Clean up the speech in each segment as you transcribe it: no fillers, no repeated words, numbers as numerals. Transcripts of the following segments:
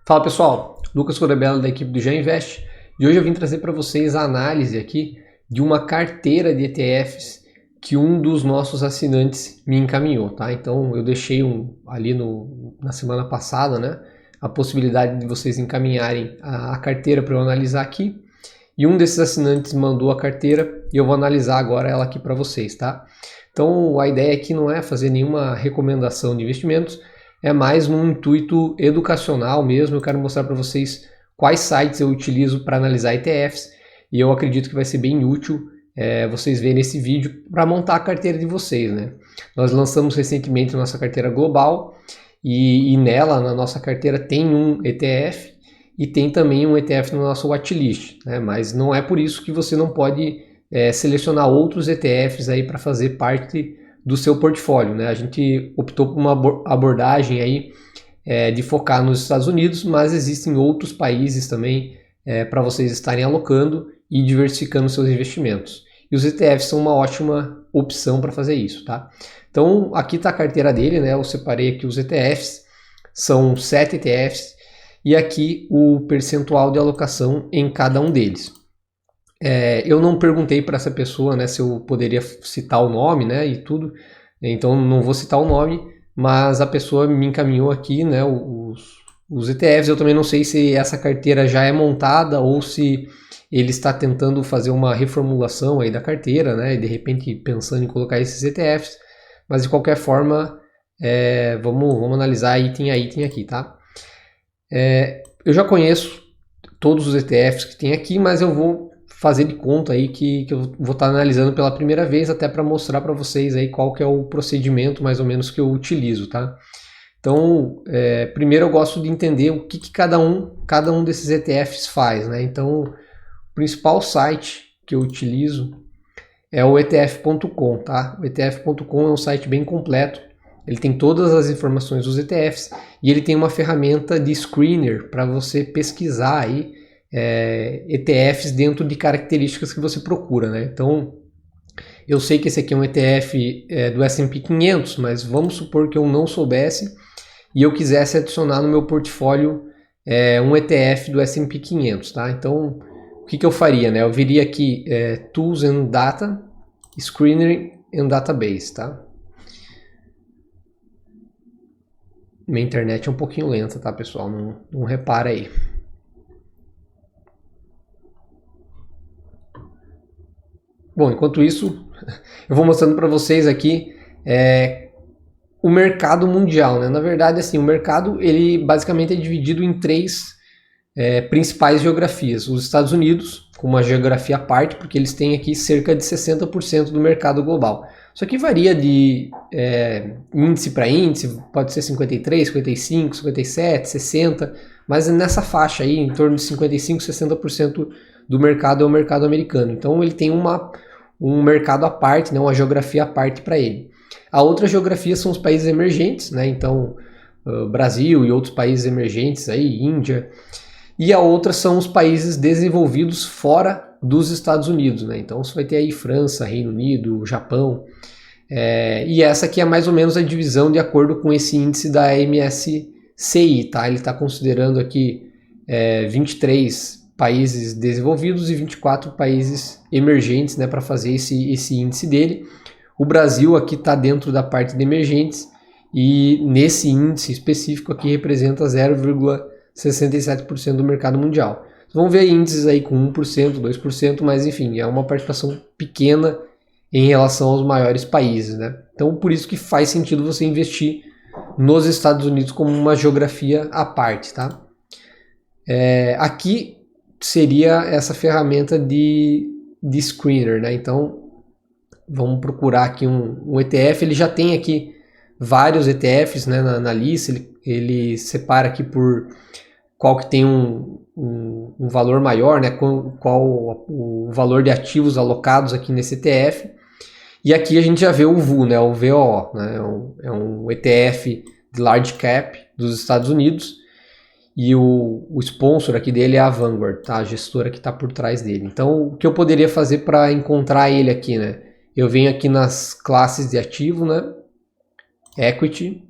Fala pessoal, Lucas Corabella da equipe do Já Invest e hoje eu vim trazer para vocês a análise aqui de uma carteira de ETFs que um dos nossos assinantes me encaminhou, tá? Então eu deixei ali na semana passada, né, a possibilidade de vocês encaminharem a carteira para eu analisar aqui e um desses assinantes mandou a carteira e eu vou analisar agora ela aqui para vocês, tá? Então a ideia aqui não é fazer nenhuma recomendação de investimentos, é mais num intuito educacional mesmo. Eu quero mostrar para vocês quais sites eu utilizo para analisar ETFs e eu acredito que vai ser bem útil vocês verem esse vídeo para montar a carteira de vocês, né? Nós lançamos recentemente nossa carteira global e nela, na nossa carteira, tem um ETF e tem também um ETF no nosso watchlist, né? Mas não é por isso que você não pode selecionar outros ETFs aí para fazer parte do seu portfólio, né? A gente optou por uma abordagem aí de focar nos Estados Unidos, mas existem outros países também para vocês estarem alocando e diversificando seus investimentos. E os ETFs são uma ótima opção para fazer isso, tá? Então aqui está a carteira dele, né? Eu separei aqui os ETFs, são 7 ETFs e aqui o percentual de alocação em cada um deles. Eu não perguntei para essa pessoa, né, se eu poderia citar o nome, né, e tudo, então não vou citar o nome, mas a pessoa me encaminhou aqui, né, os ETFs. Eu também não sei se essa carteira já é montada ou se ele está tentando fazer uma reformulação aí da carteira, né, e de repente pensando em colocar esses ETFs, mas de qualquer forma, vamos analisar item a item aqui, tá? Eu já conheço todos os ETFs que tem aqui, mas eu vou fazer de conta aí que eu vou estar analisando pela primeira vez, até para mostrar para vocês aí qual que é o procedimento mais ou menos que eu utilizo, tá? Então, primeiro eu gosto de entender o que cada um desses ETFs faz, né? Então, o principal site que eu utilizo é o ETF.com, tá? O ETF.com é um site bem completo, ele tem todas as informações dos ETFs e ele tem uma ferramenta de screener para você pesquisar aí ETFs dentro de características que você procura, né? Então, eu sei que esse aqui é um ETF do S&P 500, mas vamos supor que eu não soubesse e eu quisesse adicionar no meu portfólio um ETF do S&P 500, tá? Então, o que eu faria, né? Eu viria aqui Tools and Data, Screener and Database, tá? Minha internet é um pouquinho lenta, tá, pessoal? Não repara aí. Bom, enquanto isso, eu vou mostrando para vocês aqui o mercado mundial, né? Na verdade, assim, o mercado ele basicamente é dividido em três principais geografias. Os Estados Unidos, com uma geografia à parte, porque eles têm aqui cerca de 60% do mercado global. Isso aqui varia de índice para índice, pode ser 53, 55, 57, 60, mas nessa faixa aí, em torno de 55, 60% do mercado é o mercado americano. Então ele tem um mercado à parte, né, uma geografia à parte para ele. A outra geografia são os países emergentes, né? Então Brasil e outros países emergentes, aí, Índia. E a outra são os países desenvolvidos fora dos Estados Unidos, né? Então você vai ter aí França, Reino Unido, Japão. E essa aqui é mais ou menos a divisão de acordo com esse índice da MSCI, tá? Ele está considerando aqui 23 países desenvolvidos e 24 países emergentes, né, para fazer esse índice dele. O Brasil aqui está dentro da parte de emergentes e nesse índice específico aqui representa 0,67% do mercado mundial. Vamos ver índices aí com 1%, 2%, mas enfim, é uma participação pequena em relação aos maiores países, né? Então por isso que faz sentido você investir nos Estados Unidos como uma geografia à parte, tá? Aqui seria essa ferramenta de screener, né? Então vamos procurar aqui um ETF. Ele já tem aqui vários ETFs, né, na lista. Ele separa aqui por qual que tem um valor maior, né? Qual o valor de ativos alocados aqui nesse ETF. E aqui a gente já vê o VOO, né? O VOO, né? É um ETF de large cap dos Estados Unidos. E o sponsor aqui dele é a Vanguard, tá? A gestora que está por trás dele. Então, o que eu poderia fazer para encontrar ele aqui, né? Eu venho aqui nas classes de ativo, né? Equity.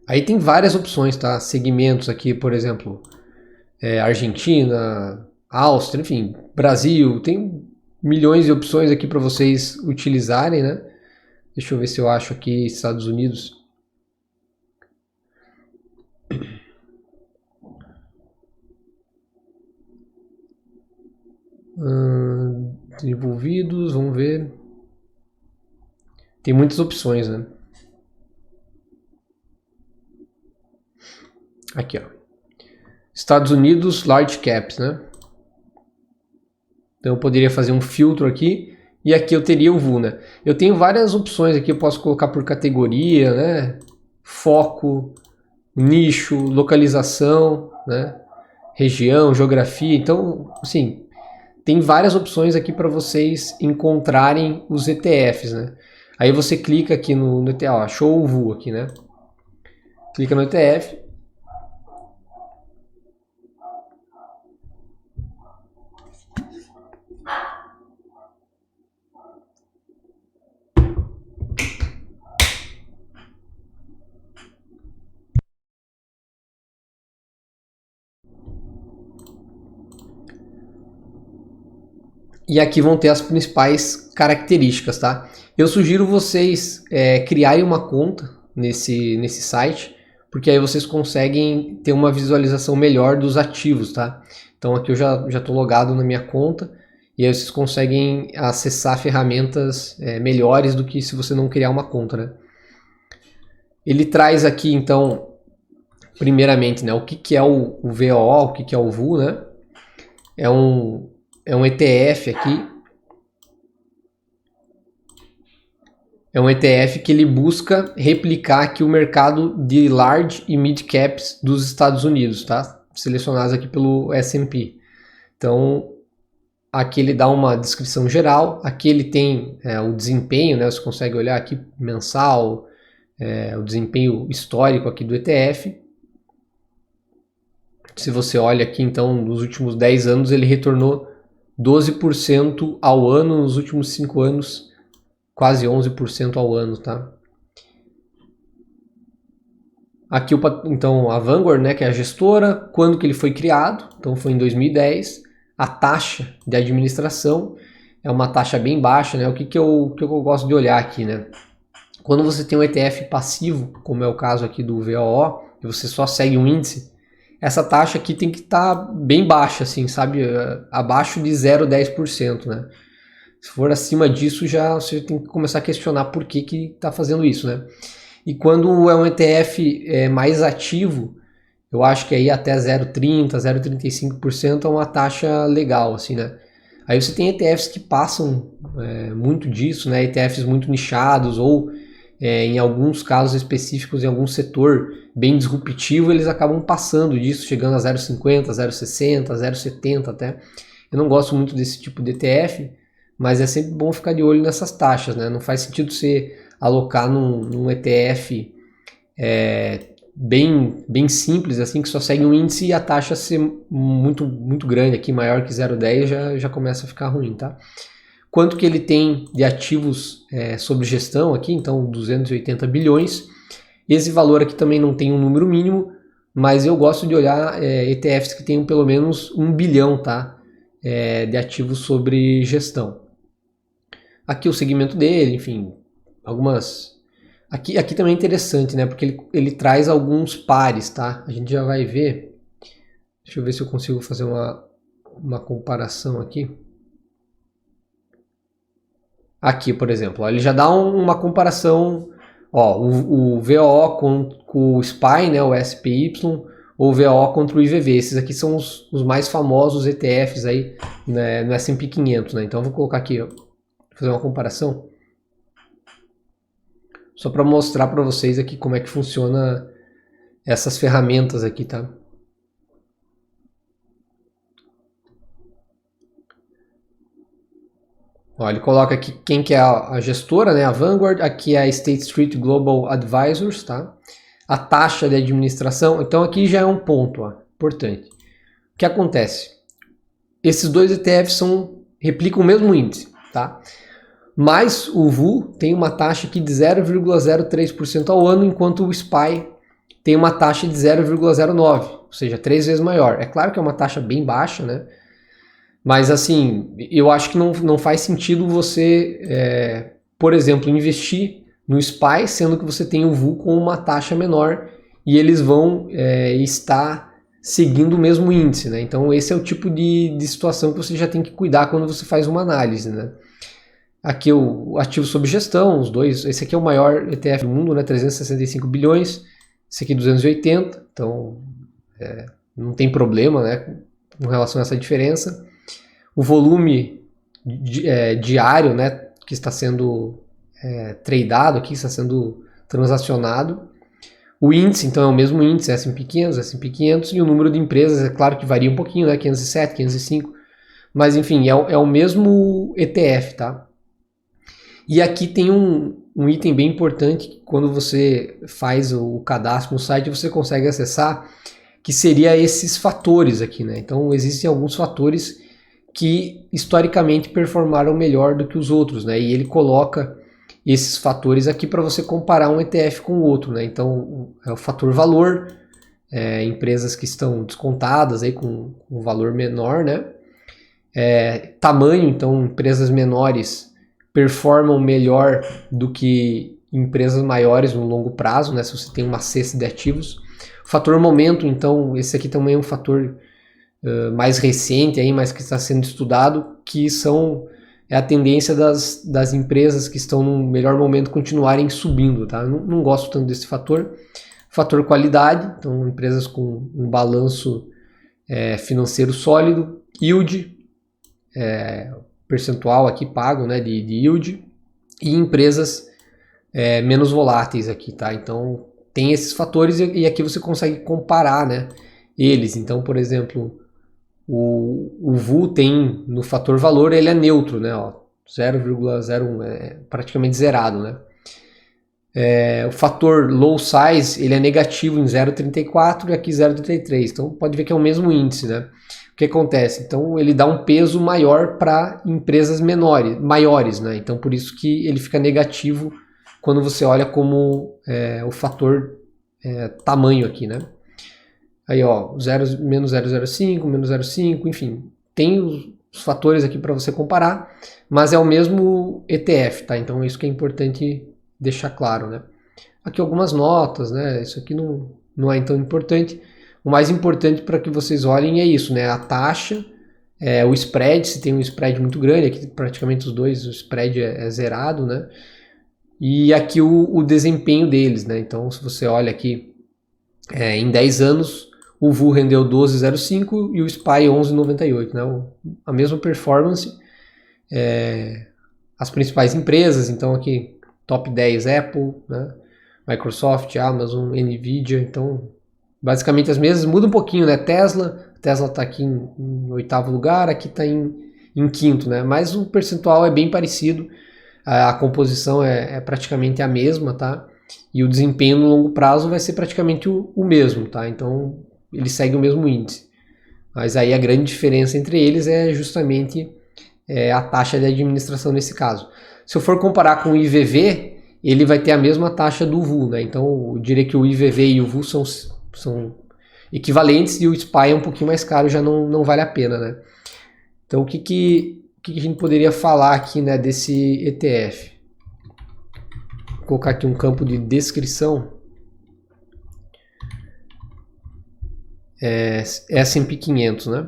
Aí tem várias opções, tá? Segmentos aqui, por exemplo, Argentina, Áustria, enfim, Brasil, tem milhões de opções aqui para vocês utilizarem, né? Deixa eu ver se eu acho aqui Estados Unidos. Desenvolvidos, vamos ver. Tem muitas opções, né? Aqui, ó. Estados Unidos, large caps, né? Então eu poderia fazer um filtro aqui e aqui eu teria o VU, né? Eu tenho várias opções aqui, eu posso colocar por categoria, né? Foco, nicho, localização, né? Região, geografia. Então, assim, tem várias opções aqui para vocês encontrarem os ETFs, né? Aí você clica aqui no ETF, ó, achou o VU aqui, né? Clica no ETF. E aqui vão ter as principais características, tá? Eu sugiro vocês criarem uma conta nesse site, porque aí vocês conseguem ter uma visualização melhor dos ativos, tá? Então aqui eu já estou logado na minha conta, e aí vocês conseguem acessar ferramentas melhores do que se você não criar uma conta, né? Ele traz aqui, então, primeiramente, né, o que é o VOO, o que é o VU, né? É um ETF aqui. É um ETF que ele busca replicar aqui o mercado de large e mid caps dos Estados Unidos, tá? Selecionados aqui pelo S&P. Então, aqui ele dá uma descrição geral. Aqui ele tem o desempenho, né? Você consegue olhar aqui mensal, o desempenho histórico aqui do ETF. Se você olha aqui, então, nos últimos 10 anos, ele retornou 12% ao ano, nos últimos 5 anos, quase 11% ao ano, tá? Aqui, então, a Vanguard, né, que é a gestora, quando que ele foi criado, então foi em 2010, a taxa de administração é uma taxa bem baixa, né? O que eu gosto de olhar aqui, né? Quando você tem um ETF passivo, como é o caso aqui do VOO, e você só segue um índice, essa taxa aqui tem que estar bem baixa, assim, sabe? Abaixo de 0,10%, né? Se for acima disso, já você tem que começar a questionar por que está fazendo isso, né? E quando é um ETF mais ativo, eu acho que aí até 0,30%, 0,35% é uma taxa legal, assim, né? Aí você tem ETFs que passam muito disso, né? ETFs muito nichados ou em alguns casos específicos, em algum setor bem disruptivo, eles acabam passando disso, chegando a 0,50, 0,60, 0,70 até. Eu não gosto muito desse tipo de ETF, mas é sempre bom ficar de olho nessas taxas, né? Não faz sentido você alocar num ETF bem simples, assim, que só segue um índice e a taxa ser muito, muito grande aqui, maior que 0,10, já começa a ficar ruim, tá? Quanto que ele tem de ativos sob gestão aqui, então 280 bilhões. Esse valor aqui também não tem um número mínimo, mas eu gosto de olhar ETFs que tenham pelo menos 1 bilhão, tá? De ativos sobre gestão. Aqui o segmento dele, enfim, algumas... Aqui também é interessante, né? Porque ele traz alguns pares, tá? A gente já vai ver. Deixa eu ver se eu consigo fazer uma comparação aqui. Aqui, por exemplo, ó, ele já dá uma comparação, ó, o VOO com o SPY, né, o SPY, ou o VOO contra o IVV. Esses aqui são os mais famosos ETFs aí, né, no S&P 500, né? Então eu vou colocar aqui, ó, fazer uma comparação, só para mostrar para vocês aqui como é que funciona essas ferramentas aqui, tá? Ó, ele coloca aqui quem que é a gestora, né, a Vanguard, aqui é a State Street Global Advisors, tá? A taxa de administração, então aqui já é um ponto, ó, importante. O que acontece? Esses dois ETFs replicam o mesmo índice, tá? Mas o VU tem uma taxa aqui de 0,03% ao ano, enquanto o SPY tem uma taxa de 0,09, ou seja, 3 vezes maior. É claro que é uma taxa bem baixa, né? Mas assim, eu acho que não faz sentido você, por exemplo, investir no SPY, sendo que você tem o VU com uma taxa menor e eles vão estar seguindo o mesmo índice, né? Então esse é o tipo de situação que você já tem que cuidar quando você faz uma análise, né? Aqui o ativo sob gestão, os dois, esse aqui é o maior ETF do mundo, né? 365 bilhões, esse aqui 280, então não tem problema, né, com relação a essa diferença. O volume diário, né, que está sendo tradeado aqui, está sendo transacionado. O índice, então, é o mesmo índice, S&P 500, S&P 500, e o número de empresas, é claro que varia um pouquinho, né, 507, 505, mas enfim, é o mesmo ETF, tá? E aqui tem um item bem importante, que quando você faz o cadastro no site, você consegue acessar, que seria esses fatores aqui, né? Então, existem alguns fatores que historicamente performaram melhor do que os outros, né? E ele coloca esses fatores aqui para você comparar um ETF com o outro, né? Então, é o fator valor, empresas que estão descontadas aí com um valor menor, né? Tamanho, então empresas menores performam melhor do que empresas maiores no longo prazo, né? Se você tem uma cesta de ativos. O fator momento, então, esse aqui também é um fator mais recente, aí, mas que está sendo estudado, que é a tendência das empresas que estão no melhor momento continuarem subindo, tá? Não gosto tanto desse fator. Fator qualidade, então empresas com um balanço financeiro sólido. Yield, percentual aqui pago, né, de yield. E empresas menos voláteis aqui, tá? Então tem esses fatores e aqui você consegue comparar, né, eles. Então, por exemplo, o VU tem no fator valor, ele é neutro, né? 0,01, praticamente zerado, né? O fator low size, ele é negativo em 0,34 e aqui 0,33. Então pode ver que é o mesmo índice, né? O que acontece? Então ele dá um peso maior para empresas maiores, né? Então por isso que ele fica negativo quando você olha como o fator tamanho aqui, né? Aí, ó, menos 0,05, menos 0,5, enfim, tem os fatores aqui para você comparar, mas é o mesmo ETF, tá? Então, isso que é importante deixar claro, né? Aqui algumas notas, né? Isso aqui não é tão importante. O mais importante para que vocês olhem é isso, né? A taxa, o spread, se tem um spread muito grande, aqui praticamente os dois, o spread é zerado, né? E aqui o desempenho deles, né? Então, se você olha aqui, em 10 anos, o VU rendeu 12,05 e o SPY 11,98, né? A mesma performance. As principais empresas, então aqui top 10 Apple, né? Microsoft, Amazon, Nvidia, então basicamente as mesmas, muda um pouquinho, né? Tesla está aqui em 8º lugar, aqui está em 5º, né? Mas o percentual é bem parecido, a composição é praticamente a mesma, tá? E o desempenho no longo prazo vai ser praticamente o mesmo, tá? Então ele segue o mesmo índice. Mas aí a grande diferença entre eles é justamente a taxa de administração nesse caso. Se eu for comparar com o IVV, ele vai ter a mesma taxa do VU, né? Então eu diria que o IVV e o VU são equivalentes e o SPY é um pouquinho mais caro, já não vale a pena, né? Então o que a gente poderia falar aqui, né, desse ETF? Vou colocar aqui um campo de descrição. S&P 500, né?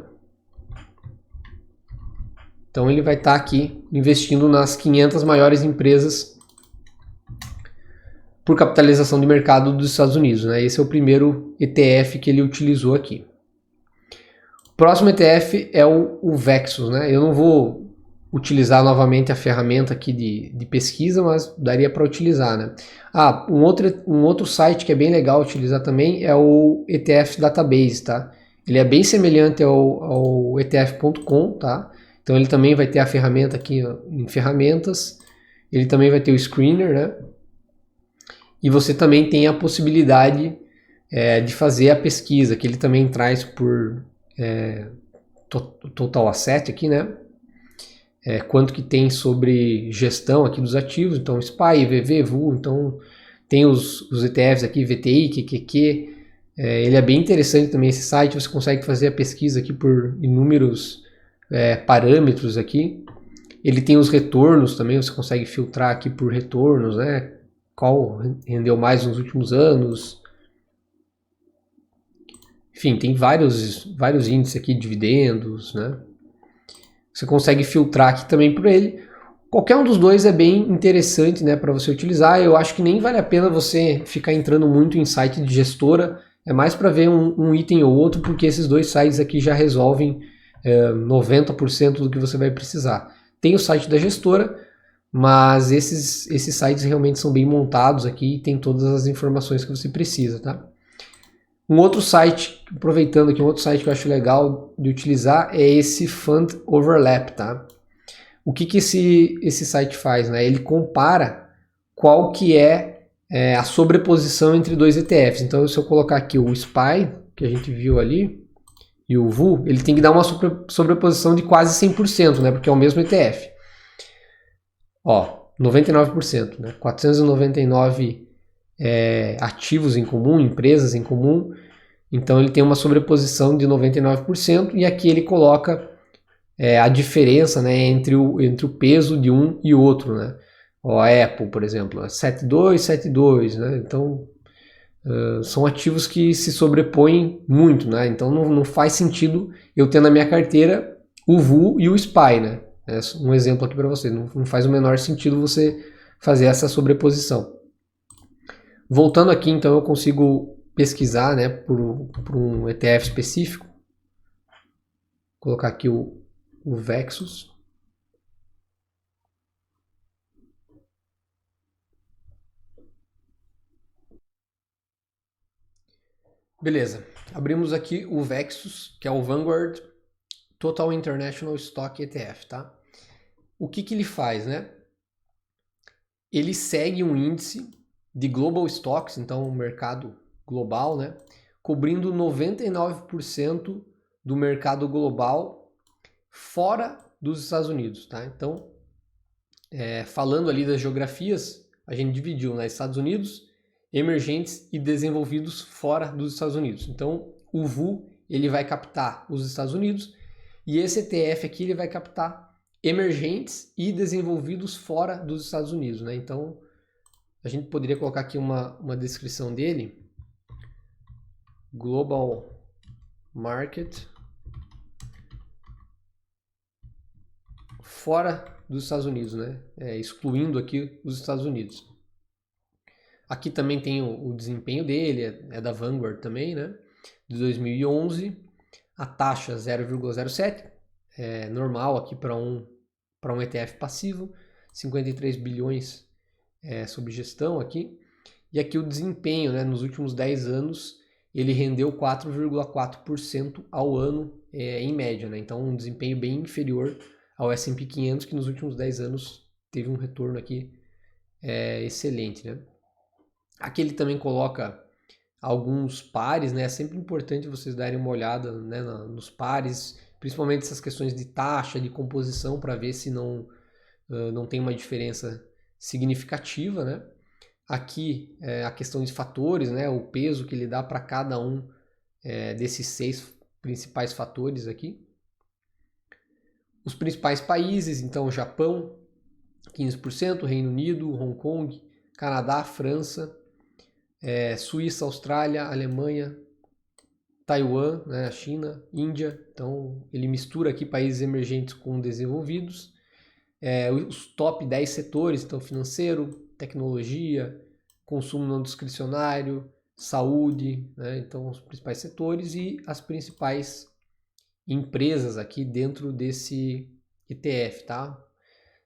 Então ele vai estar aqui investindo nas 500 maiores empresas por capitalização de mercado dos Estados Unidos, né? Esse é o primeiro ETF que ele utilizou aqui. O próximo ETF é o Vexus, né? Eu não vou utilizar novamente a ferramenta aqui de pesquisa, mas daria para utilizar, né? Um outro site que é bem legal utilizar também é o ETF Database, tá? Ele é bem semelhante ao ETF.com, tá? Então ele também vai ter a ferramenta aqui, ó, em ferramentas, ele também vai ter o screener, né? E você também tem a possibilidade de fazer a pesquisa, que ele também traz por total asset aqui, né? Quanto que tem sobre gestão aqui dos ativos, então SPY, IVV, VU, então Tem os ETFs aqui, VTI, QQQ. Ele é bem interessante também esse site, você consegue fazer a pesquisa aqui por inúmeros parâmetros aqui. Ele tem os retornos também, você consegue filtrar aqui por retornos, né? Qual rendeu mais nos últimos anos. Enfim, tem vários índices aqui, dividendos, né? Você consegue filtrar aqui também por ele. Qualquer um dos dois é bem interessante, né, para você utilizar. Eu acho que nem vale a pena você ficar entrando muito em site de gestora. É mais para ver um item ou outro, porque esses dois sites aqui já resolvem 90% do que você vai precisar. Tem o site da gestora, mas esses sites realmente são bem montados aqui e tem todas as informações que você precisa, tá? Um outro site, aproveitando aqui, um outro site que eu acho legal de utilizar é esse Fund Overlap, tá? O que esse site faz, né? Ele compara qual que é a sobreposição entre dois ETFs. Então, se eu colocar aqui o SPY, que a gente viu ali, e o VU, ele tem que dar uma sobreposição de quase 100%, né? Porque é o mesmo ETF. Ó, 99%, né? 499 ativos em comum, empresas em comum. Então, ele tem uma sobreposição de 99%, e aqui ele coloca a diferença, né, entre o peso de um e outro, né? Ó, a Apple, por exemplo, 7,2, 7,2, né? Então, são ativos que se sobrepõem muito, né? Então, não faz sentido eu ter na minha carteira o VU e o SPY, né? É um exemplo aqui para você. Não faz o menor sentido você fazer essa sobreposição. Voltando aqui, então, eu consigo pesquisar, né, por um ETF específico. Vou colocar aqui o Vexus. Beleza, abrimos aqui o Vexus, que é o Vanguard Total International Stock ETF, tá? O que ele faz, né? Ele segue um índice de Global Stocks, então o mercado global, né? Cobrindo 99% do mercado global fora dos Estados Unidos, tá? Então, falando ali das geografias, a gente dividiu, né? Estados Unidos, emergentes e desenvolvidos fora dos Estados Unidos. Então, o VU, ele vai captar os Estados Unidos, e esse ETF aqui, ele vai captar emergentes e desenvolvidos fora dos Estados Unidos, né? Então, a gente poderia colocar aqui uma descrição dele. Global Market fora dos Estados Unidos, né? Excluindo aqui os Estados Unidos. Aqui também tem o desempenho dele, é da Vanguard também, né? De 2011, a taxa 0,07, é normal aqui para um ETF passivo, 53 bilhões sob gestão aqui. E aqui o desempenho, né? Nos últimos 10 anos, ele rendeu 4,4% ao ano em média, né? Então um desempenho bem inferior ao S&P 500, que nos últimos 10 anos teve um retorno aqui excelente, né? Aqui ele também coloca alguns pares, né? É sempre importante vocês darem uma olhada, né, nos pares, principalmente essas questões de taxa, de composição, para ver se não tem uma diferença significativa, né? Aqui a questão de fatores, né? O peso que ele dá para cada um desses 6 principais fatores aqui. Os principais países, então, Japão, 15%, Reino Unido, Hong Kong, Canadá, França, Suíça, Austrália, Alemanha, Taiwan, né, China, Índia. Então, ele mistura aqui países emergentes com desenvolvidos. Os top 10 setores, então, financeiro, tecnologia, consumo não discricionário, saúde, né, então, os principais setores e as principais empresas aqui dentro desse ETF, tá?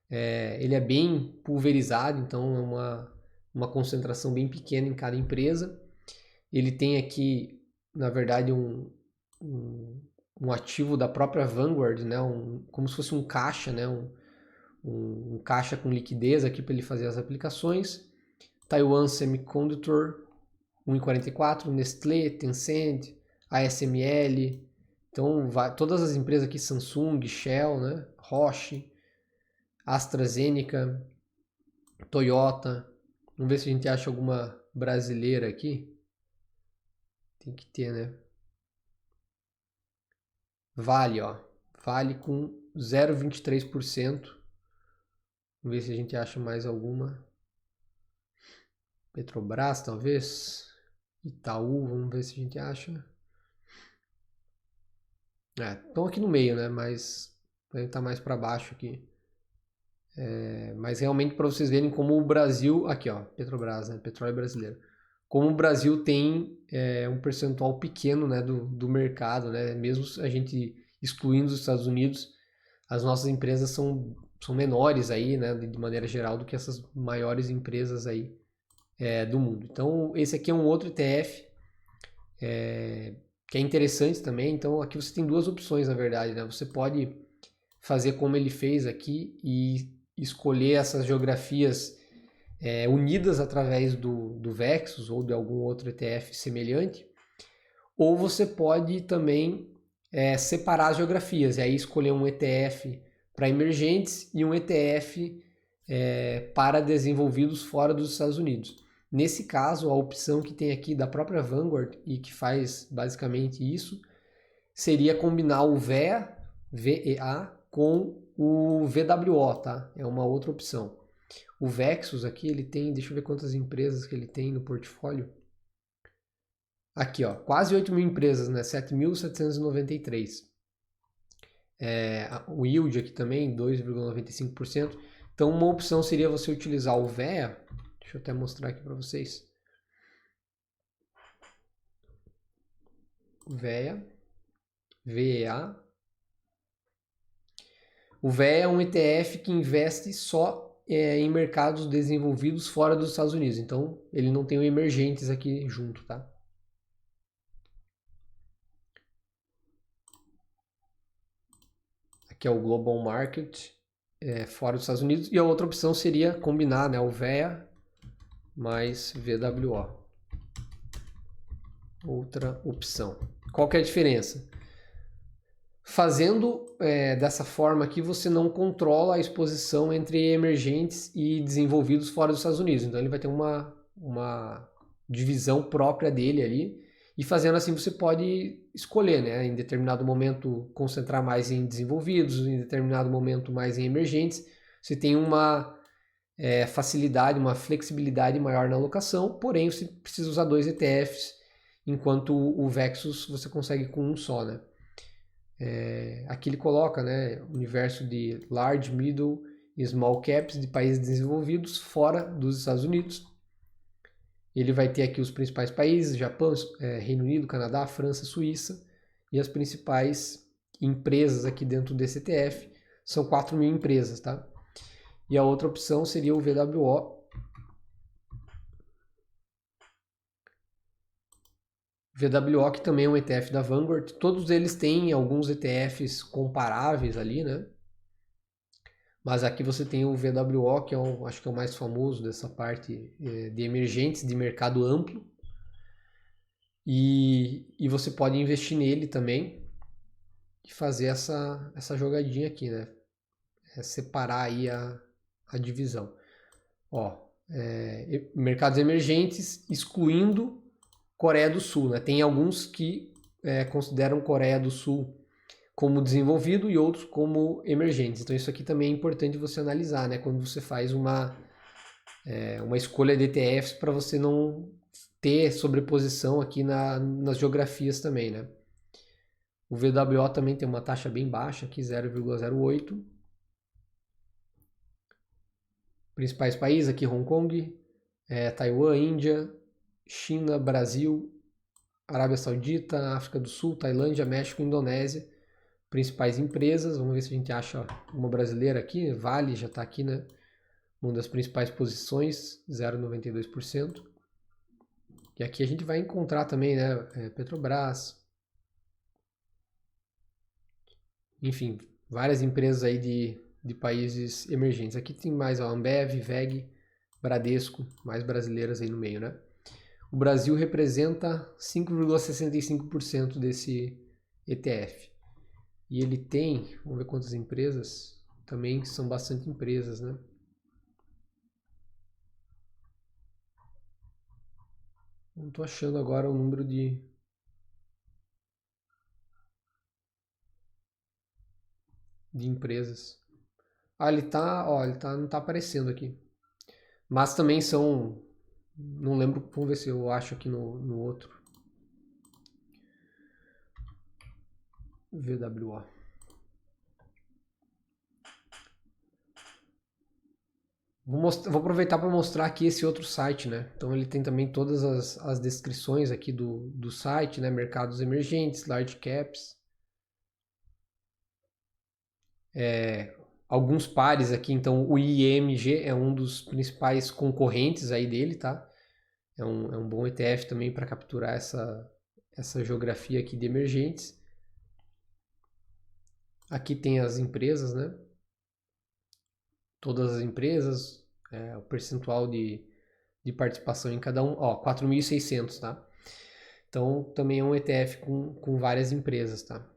Ele é bem pulverizado, então é uma concentração bem pequena em cada empresa. Ele tem aqui, na verdade, um ativo da própria Vanguard, né? Como se fosse um caixa, né? Um caixa com liquidez aqui para ele fazer as aplicações. Taiwan Semiconductor, 1,44, Nestlé, Tencent, ASML. Então, todas as empresas aqui, Samsung, Shell, né? Roche, AstraZeneca, Toyota. Vamos ver se a gente acha brasileira aqui. Tem que ter, né? Vale, ó. Vale com 0,23%. Vamos ver se a gente acha mais alguma. Petrobras, talvez. Itaú, vamos ver se a gente acha. Estão aqui no meio, né? Mas a gente tá mais para baixo aqui. Mas realmente para vocês verem como o Brasil... Aqui, ó. Petrobras, né? Petróleo brasileiro. Como o Brasil tem um percentual pequeno, né, do mercado, né? Mesmo a gente excluindo os Estados Unidos, as nossas empresas são menores aí, né, de maneira geral, do que essas maiores empresas aí do mundo. Então, esse aqui é um outro ETF que é interessante também. Então, aqui você tem duas opções, na verdade, né? Você pode fazer como ele fez aqui e escolher essas geografias unidas através do Vexus ou de algum outro ETF semelhante, ou você pode também separar as geografias, e aí escolher um ETF para emergentes e um ETF para desenvolvidos fora dos Estados Unidos. Nesse caso, a opção que tem aqui da própria Vanguard e que faz basicamente isso, seria combinar o VEA com o VWO, tá? É uma outra opção. O Vexus aqui, ele tem, deixa eu ver quantas empresas que ele tem no portfólio. Aqui, ó, quase 8 mil empresas, né? 7.793. O yield aqui também, 2,95%. Então, uma opção seria você utilizar o VEA. Deixa eu até mostrar aqui para vocês. VEA. VEA. O VEA é um ETF que investe só em mercados desenvolvidos fora dos Estados Unidos. Então, ele não tem o emergentes aqui junto, tá? Aqui é o Global Market, fora dos Estados Unidos. E a outra opção seria combinar, né, o VEA mais VWO. Outra opção. Qual que é a diferença? Fazendo dessa forma aqui, você não controla a exposição entre emergentes e desenvolvidos fora dos Estados Unidos. Então ele vai ter uma divisão própria dele ali. E fazendo assim você pode escolher, né? Em determinado momento concentrar mais em desenvolvidos, em determinado momento mais em emergentes. Você tem uma facilidade, uma flexibilidade maior na alocação, porém você precisa usar 2 ETFs, enquanto o Vexus você consegue com um só, né? Aqui ele coloca, né, universo de large, middle e small caps de países desenvolvidos fora dos Estados Unidos. Ele vai ter aqui os principais países: Japão, Reino Unido, Canadá, França, Suíça, e as principais empresas aqui dentro desse ETF são 4 mil empresas, tá? E a outra opção seria o VWO. VWO, que também é um ETF da Vanguard. Todos eles têm alguns ETFs comparáveis ali, né? Mas aqui você tem o VWO, que acho que é o mais famoso dessa parte de emergentes, de mercado amplo. E você pode investir nele também e fazer essa jogadinha aqui, né? Separar aí a divisão. Ó, mercados emergentes, excluindo Coreia do Sul, né? Tem alguns que consideram Coreia do Sul como desenvolvido e outros como emergentes. Então isso aqui também é importante você analisar, né? Quando você faz uma escolha de ETFs, para você não ter sobreposição aqui nas geografias também, né? O VWO também tem uma taxa bem baixa aqui, 0,08. Principais países aqui: Hong Kong, Taiwan, Índia, China, Brasil, Arábia Saudita, África do Sul, Tailândia, México, Indonésia. Principais empresas, vamos ver se a gente acha uma brasileira aqui. Vale já está aqui, né? Uma das principais posições, 0,92%. E aqui a gente vai encontrar também, né? Petrobras. Enfim, várias empresas aí de países emergentes. Aqui tem mais a Ambev, VEG, Bradesco, mais brasileiras aí no meio, né? O Brasil representa 5,65% desse ETF. E ele tem, vamos ver quantas empresas, também são bastante empresas, né? Não estou achando agora o número de empresas. Ah, ele tá, ó, não tá aparecendo aqui. Mas também são, não lembro, vamos ver se eu acho aqui no outro. VWO. Vou aproveitar para mostrar aqui esse outro site, né? Então ele tem também todas as descrições aqui do site, né? Mercados emergentes, large caps. Alguns pares aqui, então o IEMG é um dos principais concorrentes aí dele, tá? É um bom ETF também para capturar essa geografia aqui de emergentes. Aqui tem as empresas, né? Todas as empresas, o percentual de participação em cada um, ó, 4.600, tá? Então também é um ETF com várias empresas, tá?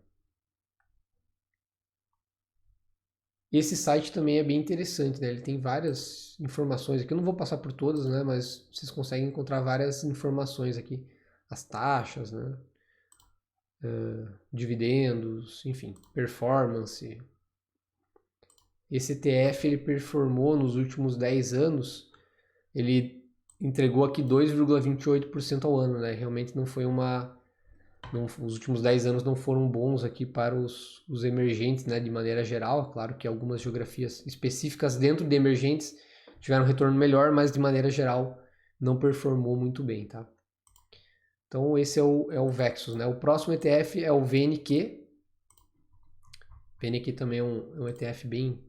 Esse site também é bem interessante, né? Ele tem várias informações aqui. Eu não vou passar por todas, né? Mas vocês conseguem encontrar várias informações aqui. As taxas, né? Dividendos, enfim, performance. Esse ETF ele performou nos últimos 10 anos, ele entregou aqui 2,28% ao ano, né? Realmente não foi os últimos 10 anos não foram bons aqui para os emergentes, né, de maneira geral. Claro que algumas geografias específicas dentro de emergentes tiveram um retorno melhor, mas de maneira geral não performou muito bem, tá? Então esse é o Vexus, né? O próximo ETF é o VNQ. VNQ também é um ETF bem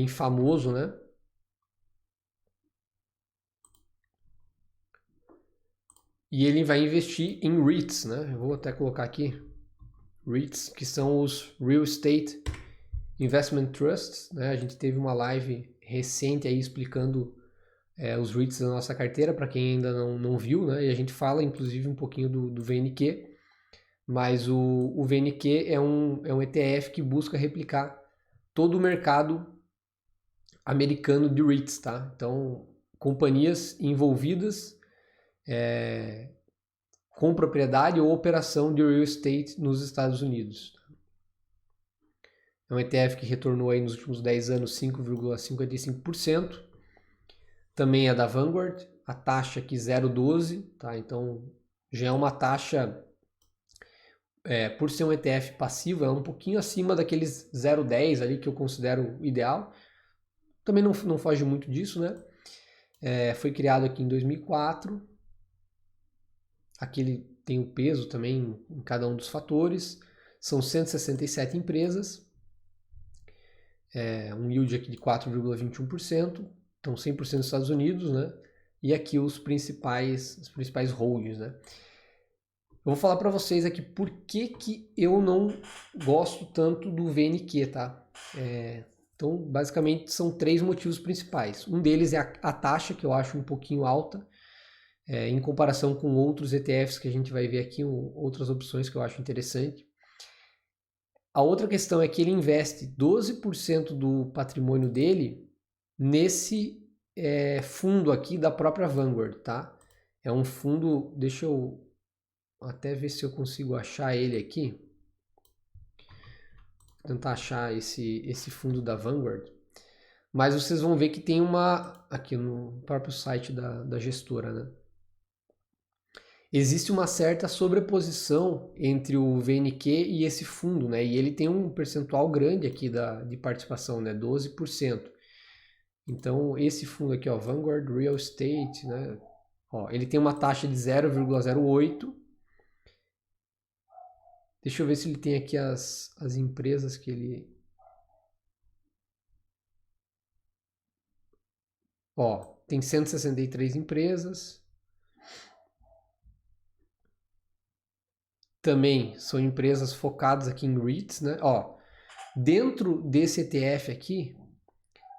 famoso, né? E ele vai investir em REITs, né? Eu vou até colocar aqui REITs, que são os Real Estate Investment Trusts, né? A gente teve uma live recente aí explicando os REITs da nossa carteira, para quem ainda não viu, né? E a gente fala inclusive um pouquinho do VNQ, mas o VNQ é um ETF que busca replicar todo o mercado americano de REITs, tá? Então, companhias envolvidas com propriedade ou operação de real estate nos Estados Unidos. É um ETF que retornou aí nos últimos 10 anos 5,55%. Também é da Vanguard, a taxa aqui 0,12, tá? Então já é uma taxa, por ser um ETF passivo, é um pouquinho acima daqueles 0,10 ali que eu considero ideal. Também não foge muito disso, né? Foi criado aqui em 2004. Aqui ele tem o peso também em cada um dos fatores. São 167 empresas. Um yield aqui de 4,21%. Então 100% dos Estados Unidos, né? E aqui os principais holdings, né? Eu vou falar para vocês aqui por que eu não gosto tanto do VNQ, tá? Então, basicamente, são 3 motivos principais. Um deles é a taxa, que eu acho um pouquinho alta, em comparação com outros ETFs que a gente vai ver aqui, outras opções que eu acho interessante. A outra questão é que ele investe 12% do patrimônio dele nesse fundo aqui da própria Vanguard, tá? É um fundo, deixa eu até ver se eu consigo achar ele aqui. Vou tentar achar esse fundo da Vanguard. Mas vocês vão ver que tem aqui no próprio site da gestora, né? Existe uma certa sobreposição entre o VNQ e esse fundo, né? E ele tem um percentual grande aqui de participação, né? 12%. Então, esse fundo aqui, ó, Vanguard Real Estate, né? Ó, ele tem uma taxa de 0,08. Deixa eu ver se ele tem aqui as empresas que ele... Ó, tem 163 empresas. Também são empresas focadas aqui em REITs, né? Ó, dentro desse ETF aqui,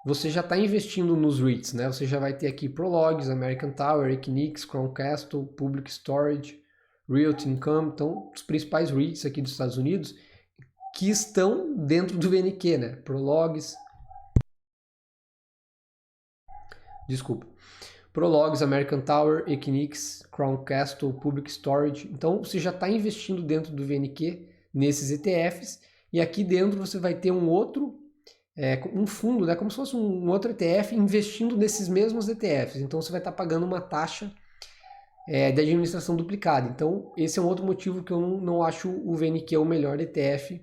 você já está investindo nos REITs, né? Você já vai ter aqui Prologis, American Tower, Equinix, Crown Castle, Public Storage, Realty Income, então os principais REITs aqui dos Estados Unidos que estão dentro do VNQ, né? Prologis, desculpa. Prologues, American Tower, Equinix, Crown Castle, Public Storage. Então você já está investindo dentro do VNQ nesses ETFs e aqui dentro você vai ter um outro, um fundo, né, como se fosse um outro ETF investindo nesses mesmos ETFs. Então você vai estar pagando uma taxa de administração duplicada. Então esse é um outro motivo que eu não acho o VNQ o melhor ETF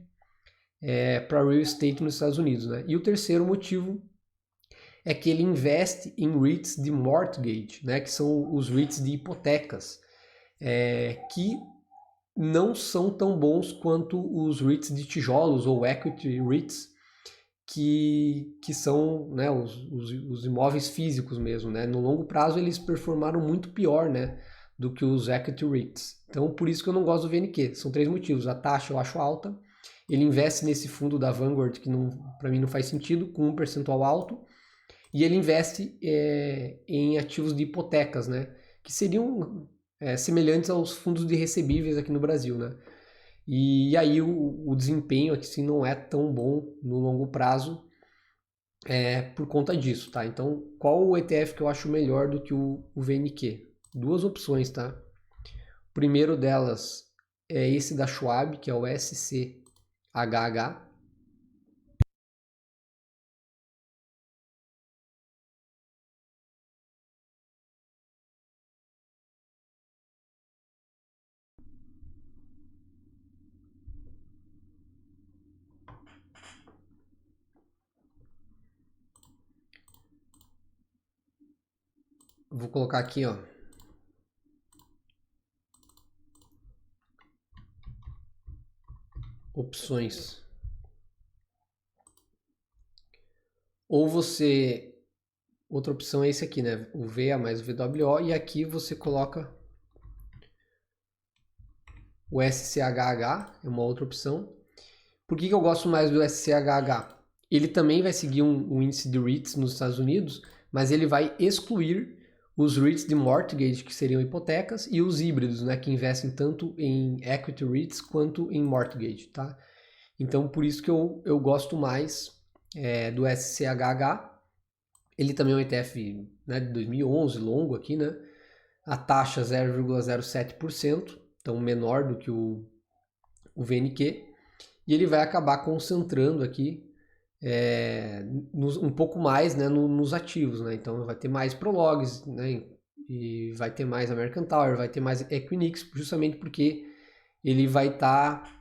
para real estate nos Estados Unidos. Né? E o terceiro motivo é que ele investe em REITs de mortgage, né, que são os REITs de hipotecas, que não são tão bons quanto os REITs de tijolos ou equity REITs, que são, né, os imóveis físicos mesmo. Né? No longo prazo eles performaram muito pior, né, do que os equity REITs. Então por isso que eu não gosto do VNQ. São 3 motivos. A taxa eu acho alta, ele investe nesse fundo da Vanguard que para mim não faz sentido, com um percentual alto, e ele investe em ativos de hipotecas, né, que seriam semelhantes aos fundos de recebíveis aqui no Brasil, né? E aí o desempenho aqui sim não é tão bom no longo prazo por conta disso, tá? Então, qual o ETF que eu acho melhor do que o VNQ? 2 opções, tá? O primeiro delas é esse da Schwab, que é o SCHH. Vou colocar aqui, ó. Opções. Ou você... Outra opção é esse aqui, né? O VA mais o VWO. E aqui você coloca o SCHH, é uma outra opção. Por que eu gosto mais do SCHH? Ele também vai seguir um índice de REITs nos Estados Unidos, mas ele vai excluir os REITs de mortgage, que seriam hipotecas, e os híbridos, né, que investem tanto em equity REITs quanto em mortgage, tá? Então, por isso que eu gosto mais do SCHH. Ele também é um ETF, né, de 2011, longo aqui, né? A taxa 0,07%, então menor do que o VNQ. E ele vai acabar concentrando aqui um pouco mais, né, nos ativos. Né? Então vai ter mais Prologues, né, e vai ter mais American Tower, vai ter mais Equinix, justamente porque ele vai estar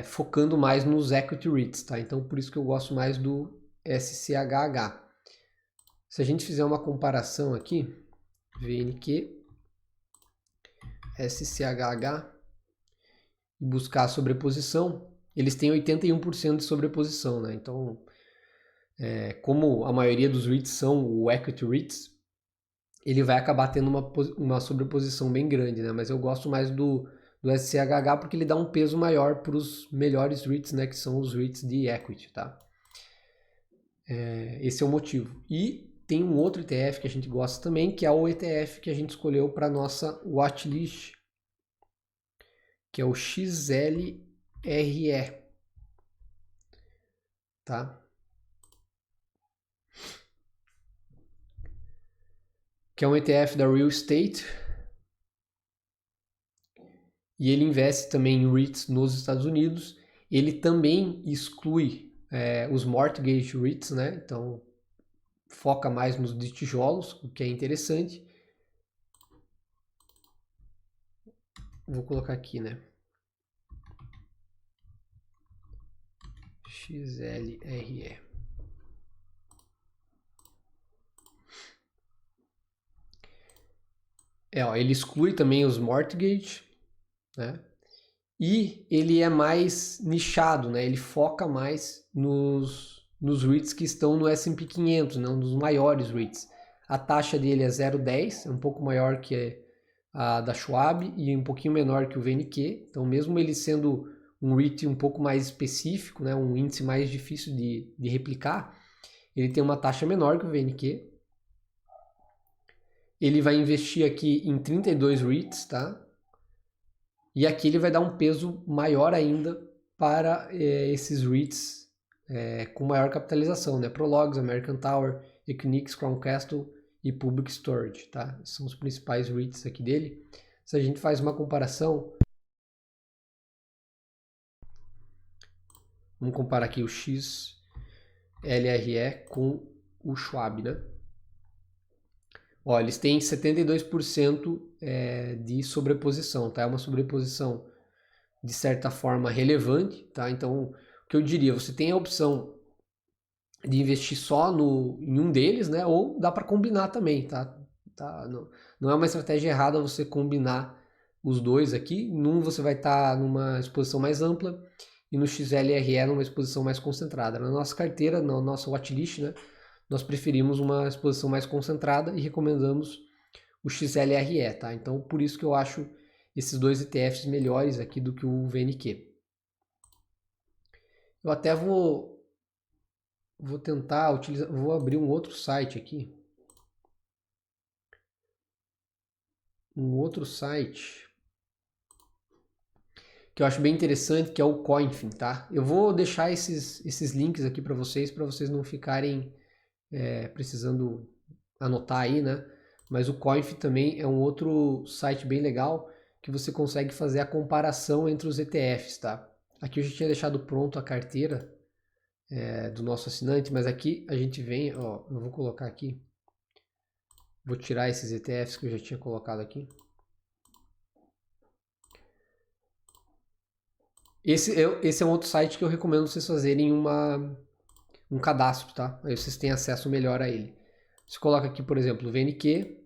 focando mais nos equity REITs. Tá? Então por isso que eu gosto mais do SCHH. Se a gente fizer uma comparação aqui, VNQ, SCHH, e buscar a sobreposição, eles têm 81% de sobreposição, né? Então, como a maioria dos REITs são o equity REITs, ele vai acabar tendo uma sobreposição bem grande, né? Mas eu gosto mais do SCHH porque ele dá um peso maior para os melhores REITs, né? Que são os REITs de equity, tá? Esse é o motivo. E tem um outro ETF que a gente gosta também, que é o ETF que a gente escolheu para nossa watchlist, que é o XLRE, tá? Que é um ETF da Real Estate, e ele investe também em REITs nos Estados Unidos. Ele também exclui os mortgage REITs, né? Então foca mais nos de tijolos, o que é interessante. Vou colocar aqui, né? XLRE. Ele exclui também os mortgage, né? E ele é mais nichado, né? Ele foca mais nos REITs que estão no S&P 500, não nos maiores REITs. A taxa dele é 0,10, é um pouco maior que a da Schwab e um pouquinho menor que o VNQ. Então, mesmo ele sendo um REIT um pouco mais específico, né? Um índice mais difícil de replicar, ele tem uma taxa menor que o VNQ. Ele vai investir aqui em 32 REITs, tá? E aqui ele vai dar um peso maior ainda para esses REITs com maior capitalização, né? Prologues, American Tower, Equinix, Crown Castle e Public Storage, tá? São os principais REITs aqui dele. Se a gente faz uma comparação, vamos comparar aqui o XLRE com o Schwab, né? Ó, eles têm 72% de sobreposição, tá? É uma sobreposição de certa forma relevante, tá? Então, o que eu diria, você tem a opção de investir só em um deles, né? Ou dá para combinar também, tá? Não é uma estratégia errada você combinar os dois aqui. Num você vai estar numa exposição mais ampla e no XLRE numa exposição mais concentrada. Na nossa carteira, na nossa watchlist, né? Nós preferimos uma exposição mais concentrada e recomendamos o XLRE, tá? Então, por isso que eu acho esses dois ETFs melhores aqui do que o VNQ. Eu até vou tentar utilizar, vou abrir um outro site aqui. Um outro site que eu acho bem interessante, que é o Coinfin, tá? Eu vou deixar esses links aqui para vocês não ficarem precisando anotar aí, né? Mas o Coinfin também é um outro site bem legal que você consegue fazer a comparação entre os ETFs, tá? Aqui eu já tinha deixado pronto a carteira do nosso assinante, mas aqui a gente vem, ó, eu vou colocar aqui, vou tirar esses ETFs que eu já tinha colocado aqui. Esse é um outro site que eu recomendo vocês fazerem um cadastro, tá? Aí vocês têm acesso melhor a ele. Você coloca aqui, por exemplo, o VNQ,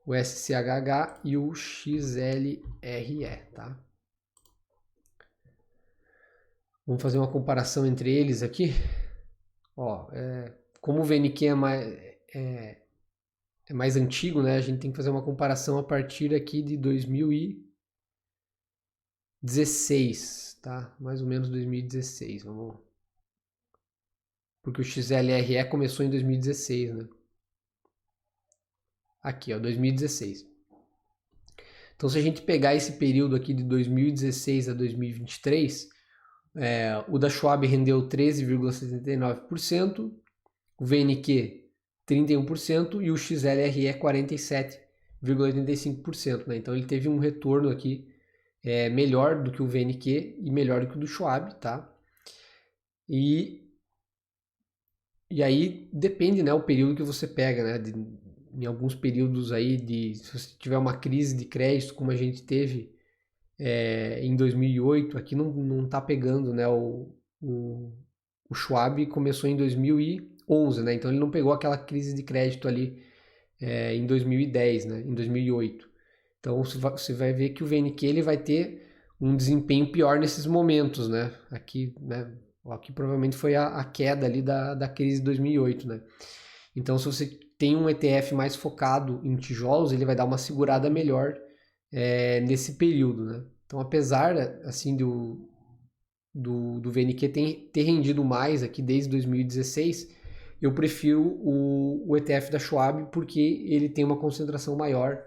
o SCHH e o XLRE, tá? Vamos fazer uma comparação entre eles aqui. Ó, como o VNQ é mais antigo, né? A gente tem que fazer uma comparação a partir aqui de 2016, tá? Mais ou menos 2016, vamos. Porque o XLRE começou em 2016, né? Aqui, ó, 2016. Então, se a gente pegar esse período aqui de 2016 a 2023, o da Schwab rendeu 13,79%, o VNQ 31% e o XLRE 47,85%, né? Então, ele teve um retorno aqui melhor do que o VNQ e melhor do que o do Schwab, tá? E aí depende, né, o período que você pega, né? Em alguns períodos aí, se você tiver uma crise de crédito, como a gente teve em 2008, aqui não tá pegando, né? O Schwab começou em 2011, né? Então ele não pegou aquela crise de crédito ali em 2010, né? Em 2008. Então você vai ver que o VNQ ele vai ter um desempenho pior nesses momentos, né? Aqui, né? Aqui provavelmente foi a queda ali da crise de 2008, né? Então, se você tem um ETF mais focado em tijolos, ele vai dar uma segurada melhor nesse período, né? Então, apesar assim do VNQ ter rendido mais aqui desde 2016, eu prefiro o ETF da Schwab porque ele tem uma concentração maior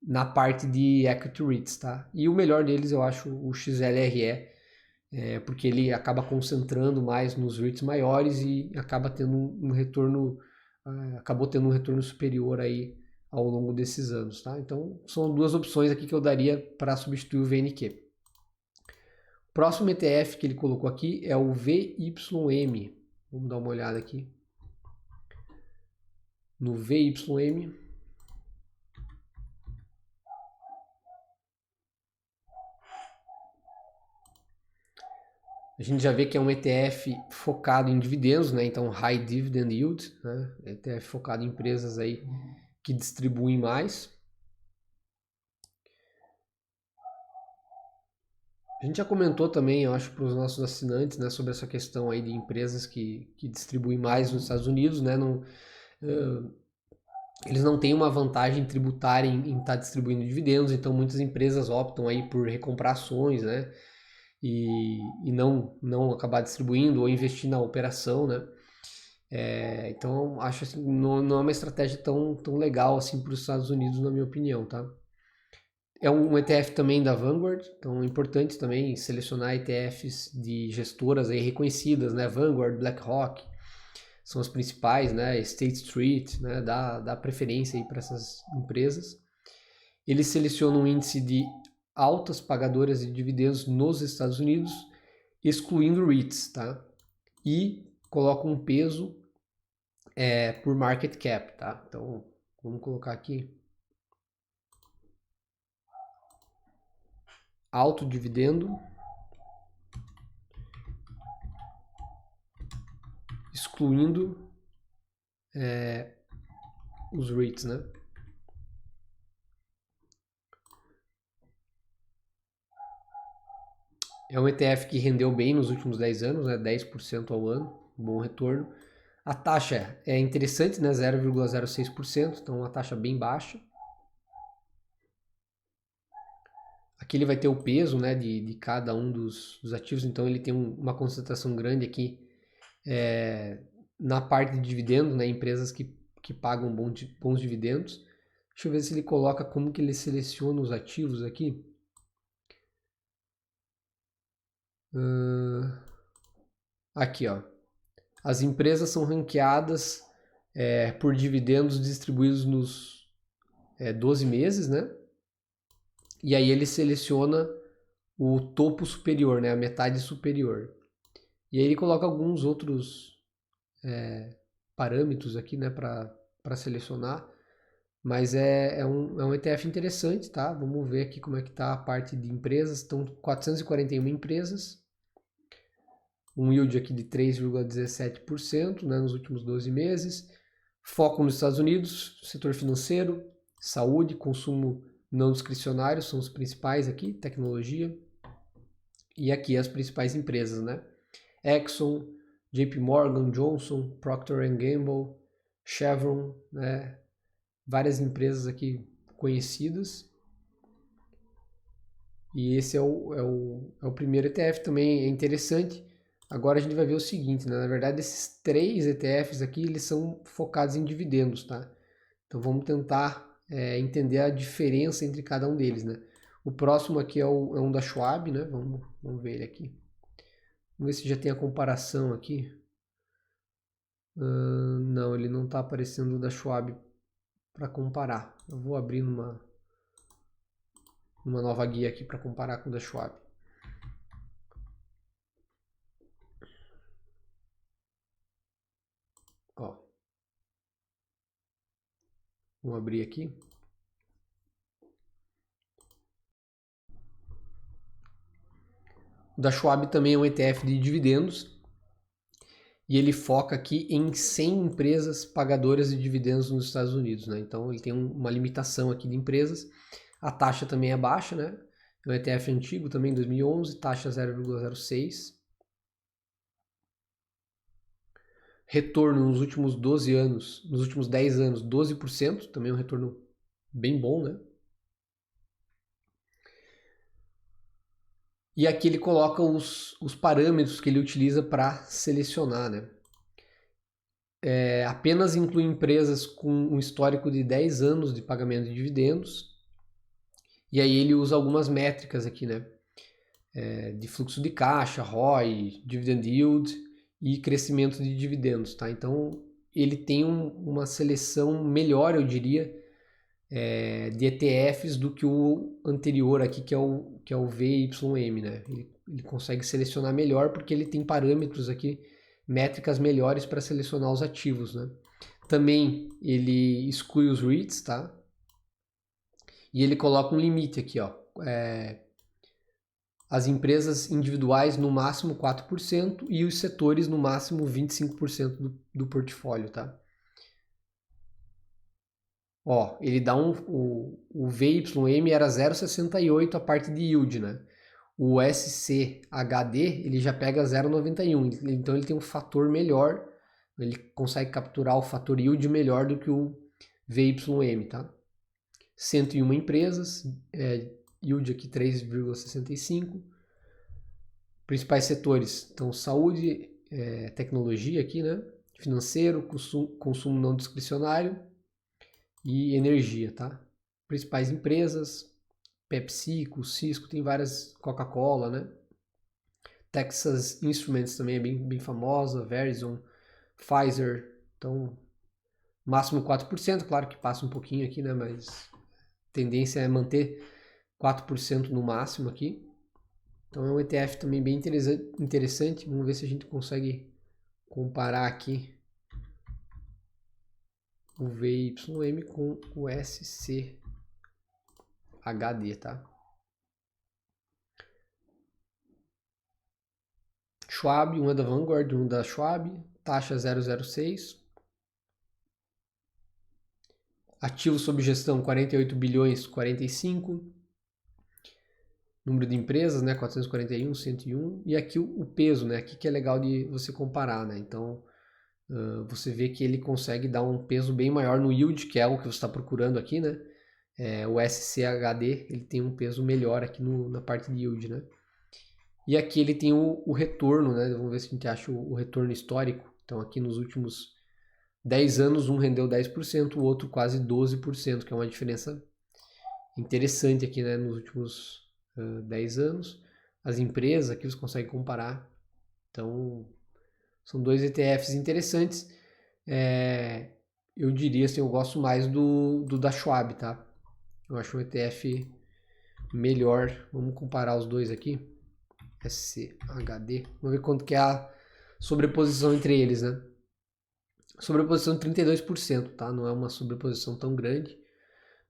na parte de equity REITs, tá? E o melhor deles eu acho o XLRE, porque ele acaba concentrando mais nos REITs maiores e acaba tendo um retorno, acabou tendo um retorno superior aí ao longo desses anos, tá? Então são duas opções aqui que eu daria para substituir o VNQ. O próximo ETF que ele colocou aqui é o VYM. Vamos dar uma olhada aqui. No VYM. A gente já vê que é um ETF focado em dividendos, né? Então High Dividend Yield, né? ETF focado em empresas aí que distribuem mais. A gente já comentou também, eu acho, para os nossos assinantes, né, sobre essa questão aí de empresas que distribuem mais nos Estados Unidos, né? Eles não têm uma vantagem tributária em estar distribuindo dividendos, então muitas empresas optam aí por recomprar ações, né? E não acabar distribuindo ou investir na operação, né? Então acho assim, não é uma estratégia tão legal assim para os Estados Unidos, na minha opinião, tá? É um ETF também da Vanguard, então é importante também selecionar ETFs de gestoras aí reconhecidas, né? Vanguard, BlackRock, são as principais, né? State Street, né? Dá preferência aí para essas empresas. Ele seleciona um índice de altas pagadoras de dividendos nos Estados Unidos, excluindo REITs, tá? E coloca um peso por market cap, tá? Então, vamos colocar aqui alto dividendo, excluindo os REITs, né? É um ETF que rendeu bem nos últimos 10 anos, né? 10% ao ano, bom retorno. A taxa é interessante, né? 0,06%, então uma taxa bem baixa. Aqui ele vai ter o peso, né, de cada um dos ativos, então ele tem uma concentração grande aqui na parte de dividendos, né, empresas que pagam bons dividendos. Deixa eu ver se ele coloca como que ele seleciona os ativos aqui. Aqui, ó. As empresas são ranqueadas por dividendos distribuídos nos 12 meses, né? E aí ele seleciona o topo superior, né? A metade superior. E aí ele coloca alguns outros parâmetros aqui, né? Para selecionar. Mas é um ETF interessante, tá? Vamos ver aqui como é que tá a parte de empresas. Estão 441 empresas. Um yield aqui de 3,17%, né, nos últimos 12 meses. Foco nos Estados Unidos, setor financeiro, saúde, consumo não discricionário são os principais aqui, tecnologia. E aqui as principais empresas, né? Exxon, JP Morgan, Johnson, Procter Gamble, Chevron, né? Várias empresas aqui conhecidas. E esse é o primeiro ETF, também é interessante. Agora a gente vai ver o seguinte, né? Na verdade, esses 3 ETFs aqui, eles são focados em dividendos, tá? Então vamos tentar entender a diferença entre cada um deles, né? O próximo aqui é um da Schwab, né? Vamos ver ele aqui. Vamos ver se já tem a comparação aqui. Não, ele não está aparecendo o da Schwab para comparar. Eu vou abrir numa nova guia aqui para comparar com o da Schwab. Ó, vamos abrir aqui. O da Schwab também é um ETF de dividendos e ele foca aqui em 100 empresas pagadoras de dividendos nos Estados Unidos, né? Então ele tem uma limitação aqui de empresas. A taxa também é baixa, né? É um ETF antigo também, 2011, taxa 0,06. Retorno nos últimos 12 anos, nos últimos 10 anos, 12%, também é um retorno bem bom, né? E aqui ele coloca os parâmetros que ele utiliza para selecionar, né? Apenas inclui empresas com um histórico de 10 anos de pagamento de dividendos. E aí ele usa algumas métricas aqui, né? De fluxo de caixa, ROI, dividend yield e crescimento de dividendos, tá? Então ele tem uma seleção melhor, eu diria, de ETFs do que o anterior aqui, que é o VYM, né? Ele consegue selecionar melhor porque ele tem parâmetros aqui, métricas melhores para selecionar os ativos, né? Também ele exclui os REITs, tá? E ele coloca um limite aqui, ó. As empresas individuais no máximo 4% e os setores no máximo 25% do portfólio, tá? Ó, ele dá o VYM era 0,68 a parte de yield, né? O SCHD ele já pega 0,91, então ele tem um fator melhor, ele consegue capturar o fator yield melhor do que o VYM, tá? 101 empresas, yield aqui 3,65. Principais setores, então saúde, tecnologia aqui, né? Financeiro, consumo não discricionário e energia, tá? Principais empresas, PepsiCo, Cisco, tem várias, Coca-Cola, né? Texas Instruments também é bem famosa, Verizon, Pfizer, então máximo 4%, claro que passa um pouquinho aqui, né, mas a tendência é manter 4% no máximo aqui. Então é um ETF também bem interessante. Vamos ver se a gente consegue comparar aqui o VYM com o SCHD, tá? Schwab, um é da Vanguard, um da Schwab, taxa 0,06. Ativos sob gestão 48 bilhões 45. Número de empresas, né, 441, 101. E aqui o peso, né, aqui que é legal de você comparar, né? Então, você vê que ele consegue dar um peso bem maior no yield, que é o que você está procurando aqui, né? O SCHD, ele tem um peso melhor aqui na parte de yield, né? E aqui ele tem o retorno, né? Vamos ver se a gente acha o retorno histórico. Então aqui nos últimos 10 anos, um rendeu 10%, o outro quase 12%, que é uma diferença interessante aqui, né? Nos últimos 10 anos. As empresas aqui você consegue comparar. Então, são dois ETFs interessantes. Eu diria assim, eu gosto mais do da Schwab, tá? Eu acho um ETF melhor. Vamos comparar os dois aqui. SCHD. Vamos ver quanto que é a sobreposição entre eles, né? Sobreposição de 32%, tá? Não é uma sobreposição tão grande.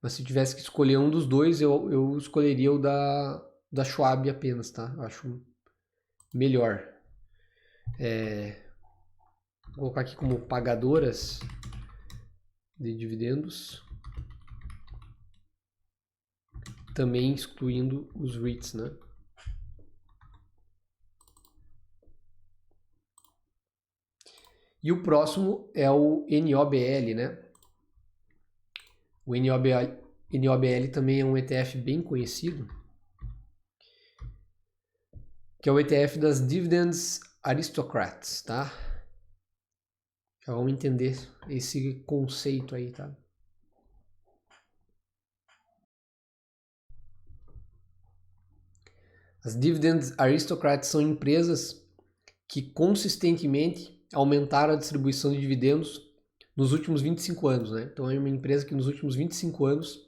Mas se tivesse que escolher um dos dois, eu escolheria o da Schwab apenas, tá? Eu acho melhor. Vou colocar aqui como pagadoras de dividendos. Também excluindo os REITs, né? E o próximo é o NOBL, né? O NOBL também é um ETF bem conhecido, que é o ETF das Dividends Aristocrats, tá? Já vamos entender esse conceito aí, tá? As Dividends Aristocrats são empresas que consistentemente aumentaram a distribuição de dividendos nos últimos 25 anos, né? Então é uma empresa que nos últimos 25 anos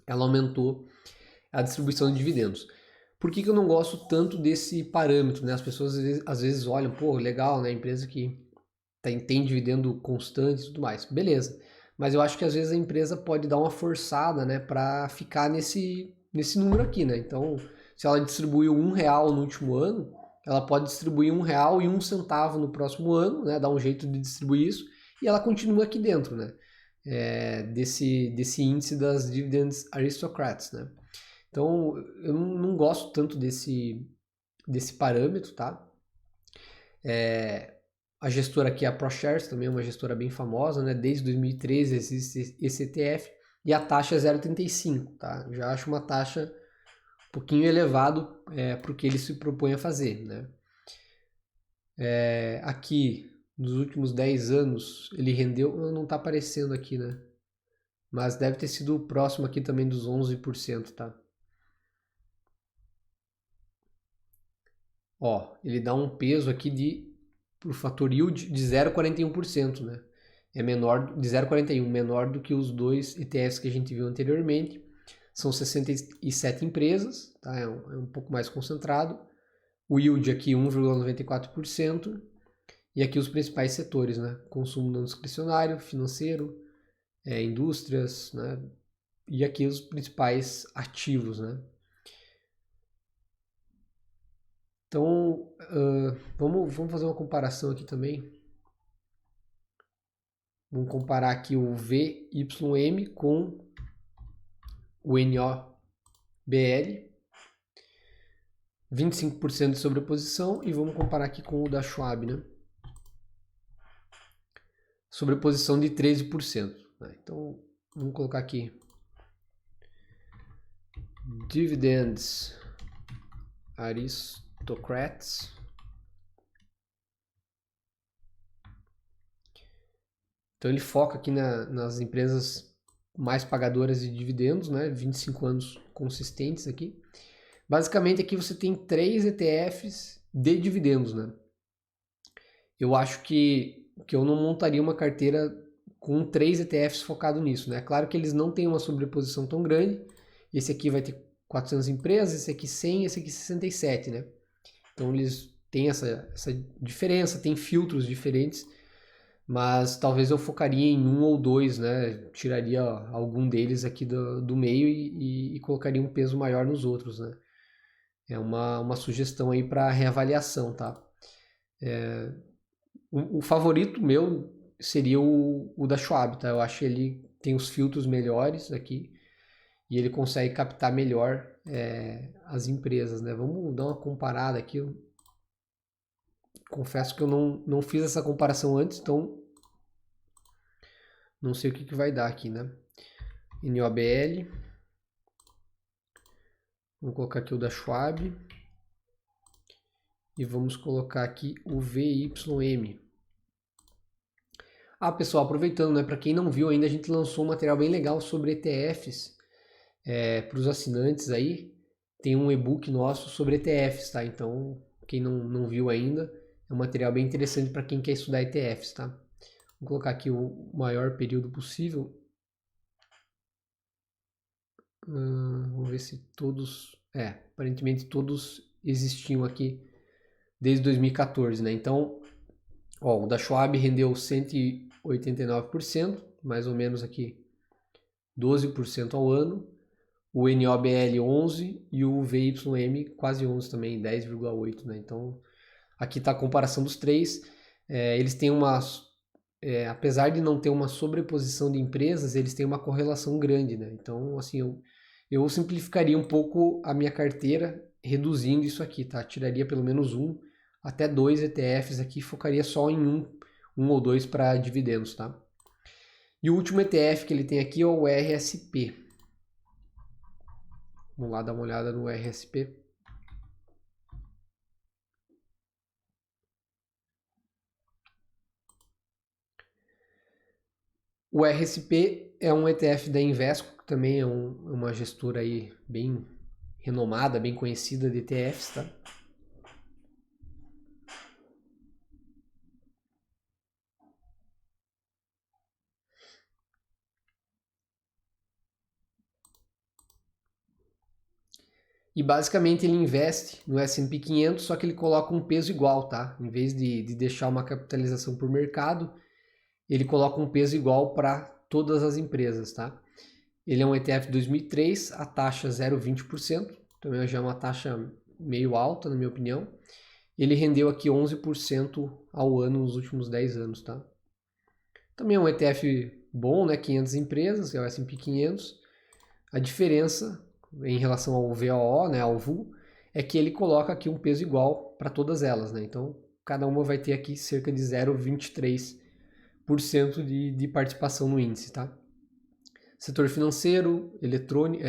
ela aumentou a distribuição de dividendos. Por que eu não gosto tanto desse parâmetro, né? As pessoas às vezes olham, pô, legal, né? Empresa que tem dividendo constante e tudo mais. Beleza. Mas eu acho que às vezes a empresa pode dar uma forçada, né, para ficar nesse número aqui, né? Então, se ela distribuiu R$ 1 no último ano, ela pode distribuir R$ 1,01 no próximo ano, né? Dar um jeito de distribuir isso e ela continua aqui dentro, né? Desse índice das Dividends Aristocrats, né? Então, eu não gosto tanto desse parâmetro, tá? A gestora aqui é a ProShares, também é uma gestora bem famosa, né? Desde 2013 existe esse ETF e a taxa é 0,35, tá? Já acho uma taxa um pouquinho elevado para o que ele se propõe a fazer, né? Aqui, nos últimos 10 anos, ele rendeu, não está aparecendo aqui, né? Mas deve ter sido próximo aqui também dos 11%, tá? Ó, ele dá um peso aqui pro fator yield de 0,41%, né? É menor de 0,41, menor do que os dois ETFs que a gente viu anteriormente. São 67 empresas, tá? É um pouco mais concentrado. O yield aqui 1,94%. E aqui os principais setores, né? Consumo não discricionário, financeiro, indústrias, né? E aqui os principais ativos, né? Então, vamos fazer uma comparação aqui também. Vamos comparar aqui o VYM com o NOBL. 25% de sobreposição e vamos comparar aqui com o da Schwab, né? Sobreposição de 13%. Né? Então, vamos colocar aqui Dividends Aristocrats. Então ele foca aqui nas empresas mais pagadoras de dividendos, né? 25 anos consistentes aqui. Basicamente aqui você tem 3 ETFs de dividendos, né? Eu acho que que eu não montaria uma carteira com 3 ETFs focado nisso, né? Claro que eles não têm uma sobreposição tão grande. Esse aqui vai ter 400 empresas, esse aqui 100, esse aqui 67, né? Então eles têm essa diferença, tem filtros diferentes, mas talvez eu focaria em um ou dois, né? Tiraria algum deles aqui do meio e colocaria um peso maior nos outros, né? É uma sugestão aí para reavaliação, tá? O favorito meu seria o da Schwab, tá? Eu acho que ele tem os filtros melhores aqui e ele consegue captar melhor as empresas, né? Vamos dar uma comparada aqui. Eu confesso que eu não fiz essa comparação antes, então não sei o que vai dar aqui, né? NOBL. Vamos colocar aqui o da Schwab. E vamos colocar aqui o VYM. Ah, pessoal, aproveitando, né? Para quem não viu ainda, a gente lançou um material bem legal sobre ETFs para os assinantes aí. Tem um e-book nosso sobre ETFs, tá? Então, quem não viu ainda, é um material bem interessante para quem quer estudar ETFs, tá? Vou colocar aqui o maior período possível. Vamos ver se todos... aparentemente todos existiam aqui desde 2014, né? Então, ó, o da Schwab rendeu 189%, mais ou menos aqui 12% ao ano. O NOBL 11% e o VYM quase 11% também, 10,8%, né? Então, aqui está a comparação dos três. Eles têm apesar de não ter uma sobreposição de empresas, eles têm uma correlação grande, né? Então, assim, eu simplificaria um pouco a minha carteira reduzindo isso aqui, tá? Tiraria pelo menos um, até dois ETFs aqui, focaria só em um ou dois para dividendos, tá? E o último ETF que ele tem aqui é o RSP. Vamos lá dar uma olhada no RSP. O RSP é um ETF da Invesco, que também é uma gestora aí bem renomada, bem conhecida de ETFs, tá? E basicamente ele investe no S&P 500, só que ele coloca um peso igual, tá? Em vez de deixar uma capitalização por mercado, ele coloca um peso igual para todas as empresas, tá? Ele é um ETF de 2003, a taxa 0,20%, também já é uma taxa meio alta, na minha opinião. Ele rendeu aqui 11% ao ano nos últimos 10 anos, tá? Também é um ETF bom, né? 500 empresas, é o S&P 500. A diferença em relação ao VOO, né, ao VUL, é que ele coloca aqui um peso igual para todas elas, né? Então, cada uma vai ter aqui cerca de 0,23% de participação no índice, tá? Setor financeiro, eletrônico,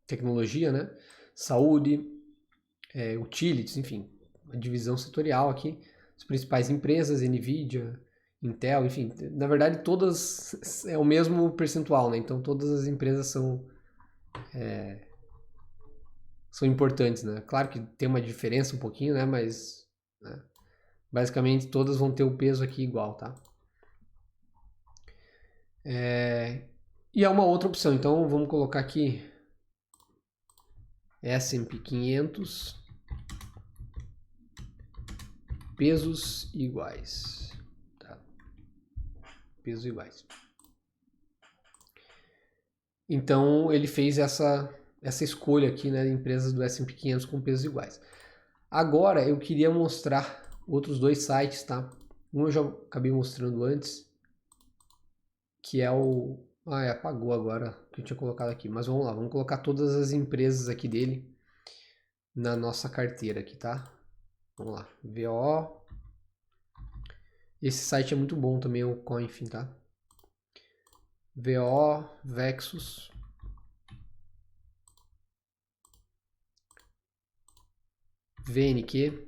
tecnologia, né? Saúde, utilities, enfim, a divisão setorial aqui, as principais empresas, Nvidia, Intel, enfim, na verdade todas é o mesmo percentual, né? Então todas as empresas são importantes, né? Claro que tem uma diferença um pouquinho, né? Mas né? Basicamente todas vão ter o peso aqui igual, tá? E é uma outra opção, então vamos colocar aqui S&P 500 pesos iguais, tá? Pesos iguais. Então ele fez essa escolha aqui, né, de empresas do S&P 500 com pesos iguais. Agora eu queria mostrar outros dois sites, tá? Um eu já acabei mostrando antes, que é o... apagou agora que eu tinha colocado aqui. Mas vamos lá, vamos colocar todas as empresas aqui dele na nossa carteira aqui, tá? Vamos lá, VO. Esse site é muito bom também, o Coinfin, tá? VO, Vexus, VNQ,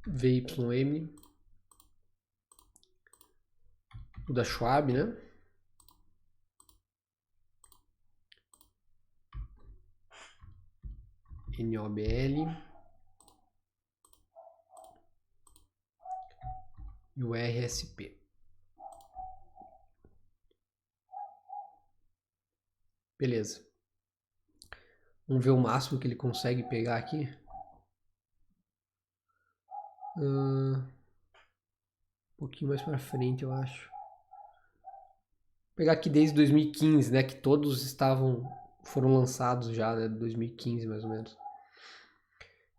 VYM, o da Schwab, né? NOBL e o RSP. Beleza. Vamos ver o máximo que ele consegue pegar aqui. Um pouquinho mais para frente, eu acho. Vou pegar aqui desde 2015, né? Que todos foram lançados já, né? 2015 mais ou menos.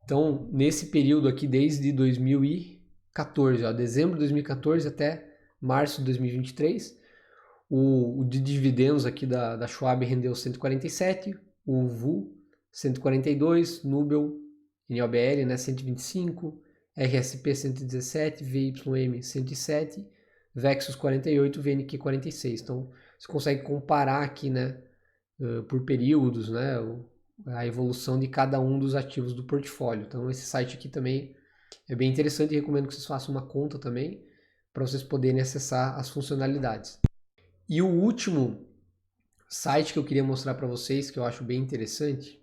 Então, nesse período aqui, desde 2014, ó, dezembro de 2014 até março de 2023, o de dividendos aqui da Schwab rendeu 147, o VU 142, Nubel, NOBL, né, 125, RSP 117, VYM 107, Vexus 48, VNQ 46. Então, você consegue comparar aqui, né, por períodos, né, a evolução de cada um dos ativos do portfólio. Então, esse site aqui também é bem interessante e recomendo que vocês façam uma conta também para vocês poderem acessar as funcionalidades. E o último site que eu queria mostrar para vocês, que eu acho bem interessante,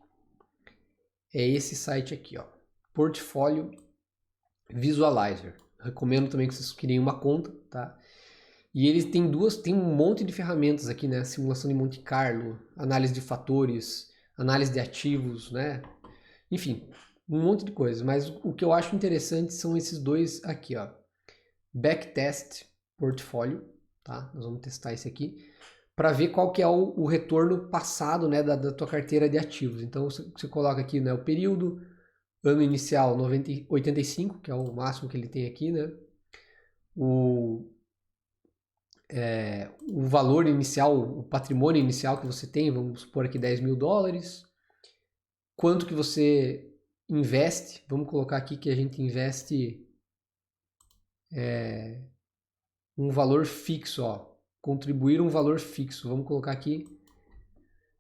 é esse site aqui, ó, Portfólio Visualizer. Recomendo também que vocês criem uma conta, tá? E eles tem um monte de ferramentas aqui, né? Simulação de Monte Carlo, análise de fatores, análise de ativos, né? Enfim, um monte de coisas. Mas o que eu acho interessante são esses dois aqui, ó. Backtest Portfólio, tá? Nós vamos testar esse aqui para ver qual que é o retorno passado, né, da tua carteira de ativos. Então você coloca aqui, né, o período, ano inicial 85, que é o máximo que ele tem aqui, né? O valor inicial, o patrimônio inicial que você tem, vamos supor aqui $10.000. Quanto que você investe, vamos colocar aqui que a gente investe um valor fixo, ó. Contribuir um valor fixo, vamos colocar aqui.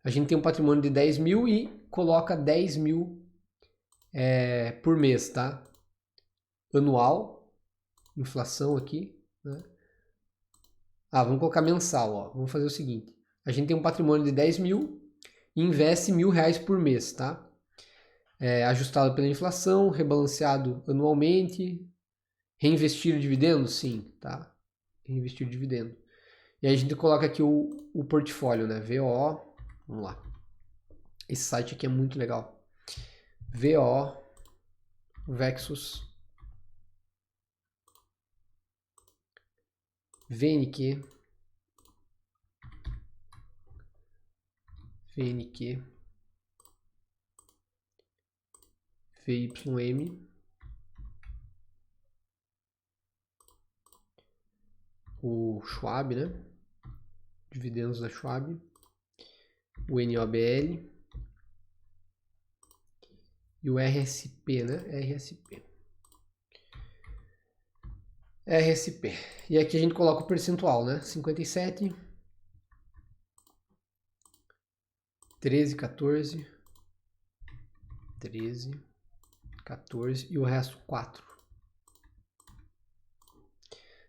A gente tem um patrimônio de 10 mil e coloca 10 mil por mês, tá? Anual, inflação aqui, né? Vamos colocar mensal, ó. Vamos fazer o seguinte. A gente tem um patrimônio de 10 mil e investe R$1.000 por mês, tá? Ajustado pela inflação, rebalanceado anualmente. Reinvestir dividendos? Sim, tá? Reinvestir dividendo. E aí a gente coloca aqui o portfólio, né? VO, vamos lá. Esse site aqui é muito legal. VO, Vexus, VNQ, VYM, o Schwab, né? Dividendos da Schwab, o NOBL e o RSP, né? RSP. E aqui a gente coloca o percentual, né? 57, 13, 14, 13, 14 e o resto 4.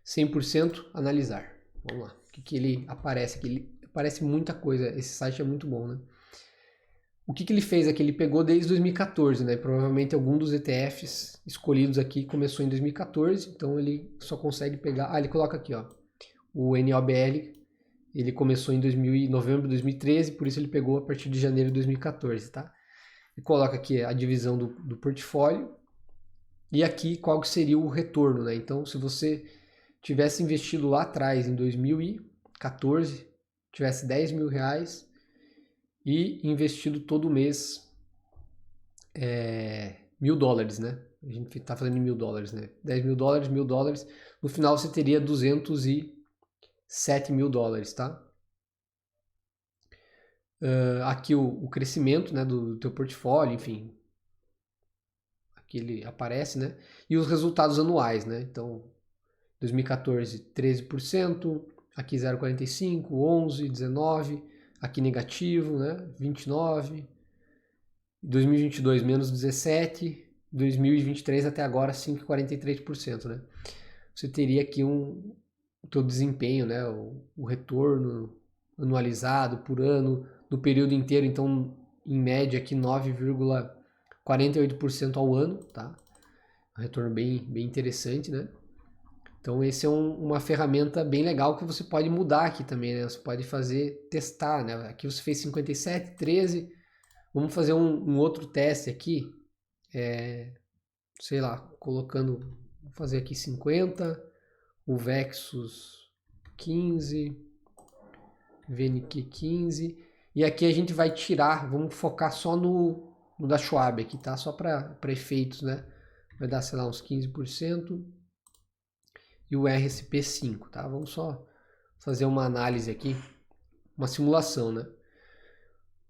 100% analisar. Vamos lá. O que ele aparece aqui? Ele aparece muita coisa. Esse site é muito bom, né? O que ele fez aqui? Ele pegou desde 2014, né? Provavelmente algum dos ETFs escolhidos aqui começou em 2014, então ele só consegue pegar... ele coloca aqui, ó. O NOBL, ele começou em novembro de 2013, por isso ele pegou a partir de janeiro de 2014, tá? E coloca aqui a divisão do portfólio e aqui qual que seria o retorno, né? Então, se você tivesse investido lá atrás, em 2014, tivesse R$10.000 e investido todo mês $1.000, né? A gente tá falando em $1.000, né? $10.000, $1.000. No final você teria $207.000, tá? Aqui o crescimento, né, do teu portfólio, enfim. Aqui ele aparece, né? E os resultados anuais, né? Então, 2014, 13%, aqui 0,45%, 11%, 19%, aqui negativo, né? 29%, 2022 menos 17%, 2023 até agora 5,43%, né? Você teria aqui o teu desempenho, né? O retorno anualizado por ano, no período inteiro, então em média aqui 9,4 48% ao ano, tá? Um retorno bem interessante, né? Então esse é uma ferramenta bem legal que você pode mudar aqui também, né? Você pode testar, né? Aqui você fez 57, 13. Vamos fazer um outro teste aqui, sei lá, colocando, vou fazer aqui 50, o Vexus 15, VNQ 15, e aqui a gente vai tirar, vamos focar só no da Schwab aqui, tá? Só para efeitos, né? Vai dar, sei lá, uns 15%. E o RSP5, tá? Vamos só fazer uma análise aqui, uma simulação, né?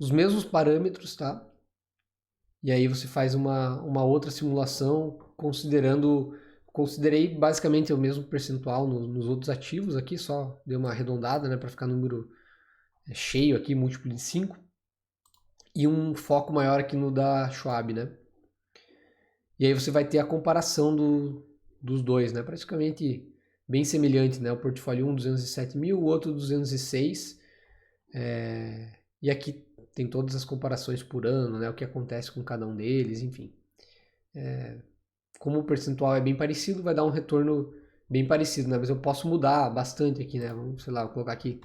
Os mesmos parâmetros, tá? E aí você faz uma outra simulação considerei basicamente o mesmo percentual nos outros ativos aqui, só dei uma arredondada, né, para ficar número cheio aqui, múltiplo de 5, e um foco maior aqui no da Schwab, né? E aí você vai ter a comparação dos dois, né? Praticamente bem semelhante, né? O portfólio 1, 207 mil, o outro 206. E aqui tem todas as comparações por ano, né? O que acontece com cada um deles, enfim. Como o percentual é bem parecido, vai dar um retorno bem parecido, né? Mas eu posso mudar bastante aqui, né? Vamos, sei lá, vou colocar aqui.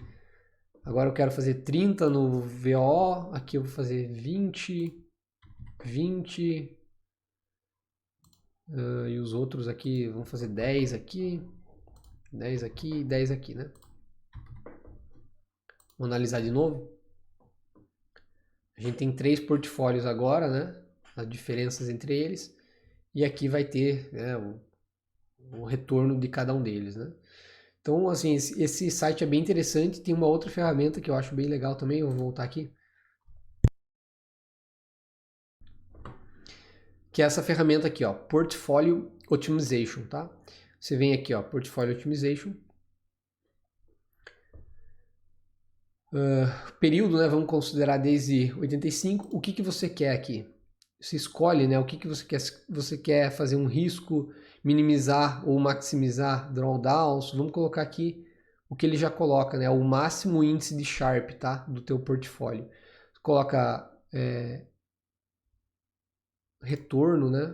Agora eu quero fazer 30 no VO, aqui eu vou fazer 20, 20, e os outros aqui vão fazer 10 aqui, 10 aqui e 10 aqui, né? Vou analisar de novo. A gente tem 3 portfólios agora, né? As diferenças entre eles. E aqui vai ter, né, o retorno de cada um deles, né? Então, assim, esse site é bem interessante. Tem uma outra ferramenta que eu acho bem legal também. Eu vou voltar aqui. Que é essa ferramenta aqui, ó, Portfolio Optimization, tá? Você vem aqui, ó, Portfolio Optimization. Período, né? Vamos considerar desde 85. O que você quer aqui? Você escolhe, né? O que você quer? Você quer fazer um risco, minimizar ou maximizar drawdowns? Vamos colocar aqui o que ele já coloca, né? O máximo índice de Sharpe, tá? Do teu portfólio. Você coloca retorno, né?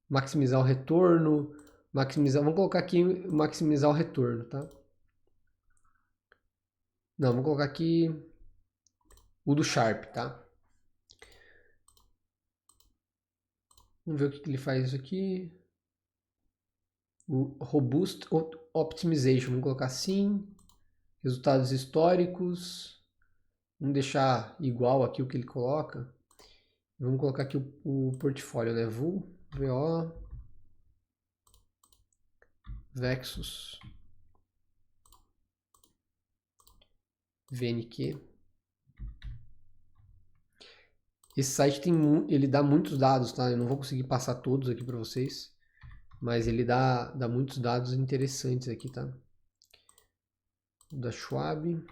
Maximizar o retorno, vamos colocar aqui maximizar o retorno, tá? Não, vamos colocar aqui o do Sharpe, tá? Vamos ver o que ele faz isso aqui. O Robust Optimization, vamos colocar assim. Resultados históricos. Vamos deixar igual aqui o que ele coloca. Vamos colocar aqui o portfólio, né? VO, Vexus, VNQ. Esse site ele dá muitos dados, tá? Eu não vou conseguir passar todos aqui para vocês, mas ele dá muitos dados interessantes aqui, tá? Da Schwab.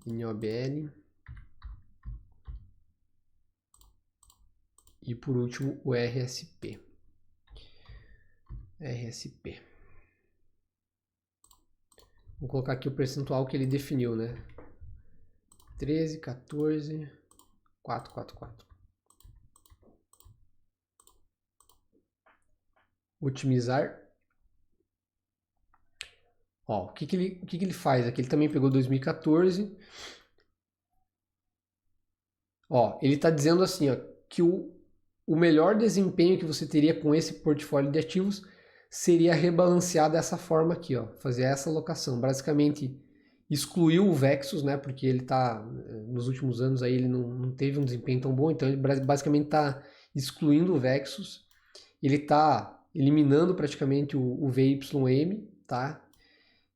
NOBL. E por último o RSP. Vou colocar aqui o percentual que ele definiu, né? 13, 14, 4, 4, 4. Otimizar. Ó, o que ele faz aqui? Ele também pegou 2014. Ó, ele está dizendo assim, ó, que o melhor desempenho que você teria com esse portfólio de ativos seria rebalancear dessa forma aqui, ó, fazer essa alocação. Basicamente, excluiu o Vexus, né, porque ele tá, nos últimos anos aí ele não teve um desempenho tão bom, então ele basicamente está excluindo o Vexus, ele está eliminando praticamente o VYM, tá?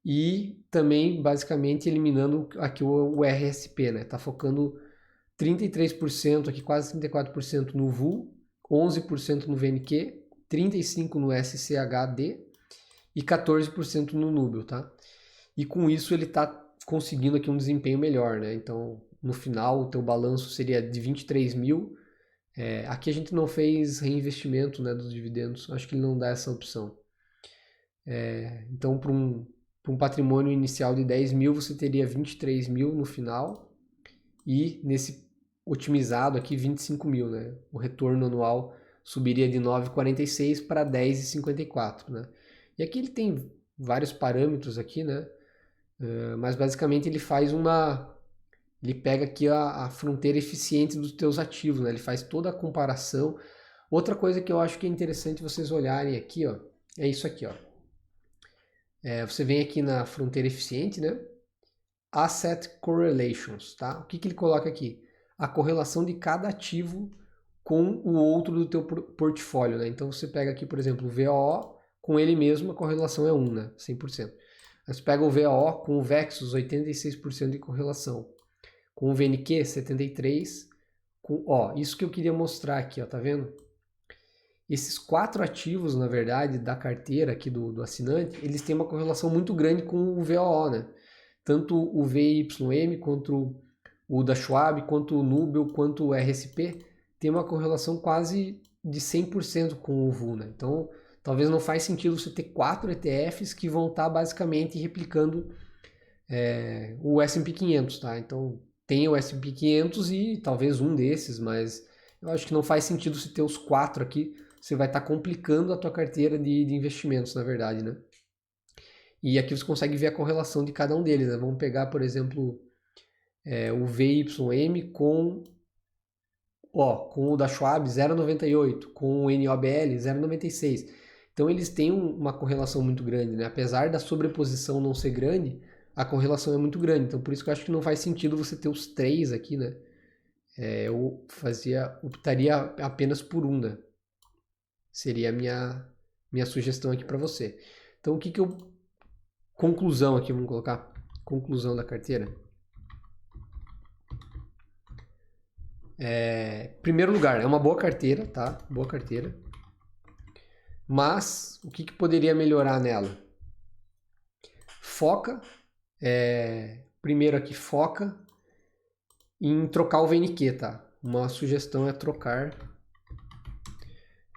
E também basicamente eliminando aqui o RSP, né? Tá focando 33% aqui, quase 34% no VU, 11% no VNQ, 35% no SCHD e 14% no Nubel, tá? E com isso ele está conseguindo aqui um desempenho melhor, né? Então, no final, o teu balanço seria de 23 mil. Aqui a gente não fez reinvestimento, né, dos dividendos. Acho que ele não dá essa opção. Então, para para um patrimônio inicial de 10 mil, você teria 23 mil no final e nesse otimizado aqui 25 mil, né? O retorno anual subiria de 9,46 para 10,54, né? E aqui ele tem vários parâmetros aqui, né? Mas basicamente ele faz ele pega aqui a fronteira eficiente dos teus ativos, né? Ele faz toda a comparação. Outra coisa que eu acho que é interessante vocês olharem aqui, ó, é isso aqui, ó. Você vem aqui na fronteira eficiente, né? Asset Correlations, tá? O que ele coloca aqui? A correlação de cada ativo com o outro do teu portfólio, né? Então você pega aqui, por exemplo, o VOO, com ele mesmo a correlação é 1, né? 100%. Aí você pega o VOO com o Vexus, 86% de correlação. Com o VNQ, 73%. Isso que eu queria mostrar aqui, ó, tá vendo? Esses 4 ativos, na verdade, da carteira aqui do assinante, eles têm uma correlação muito grande com o VOO, né? Tanto o VYM, quanto o da Schwab, quanto o Nubel, quanto o RSP, tem uma correlação quase de 100% com o VUL, né? Então, talvez não faz sentido você ter 4 ETFs que vão estar basicamente replicando o S&P 500, tá? Então, tem o S&P 500 e talvez um desses, mas eu acho que não faz sentido você ter os 4 aqui, você vai estar complicando a tua carteira de investimentos, na verdade, né? E aqui você consegue ver a correlação de cada um deles, né? Vamos pegar, por exemplo, o VYM com o da Schwab 0,98, com o NOBL 0,96. Então eles têm uma correlação muito grande, né? Apesar da sobreposição não ser grande, a correlação é muito grande. Então por isso que eu acho que não faz sentido você ter os 3 aqui, né? Eu optaria apenas por um, né? Seria a minha sugestão aqui para você. Então conclusão aqui, vamos colocar conclusão da carteira. Primeiro lugar, é uma boa carteira, tá? Boa carteira. Mas o que poderia melhorar nela? Foca. Primeiro aqui, foca em trocar o VNQ, tá? Uma sugestão é trocar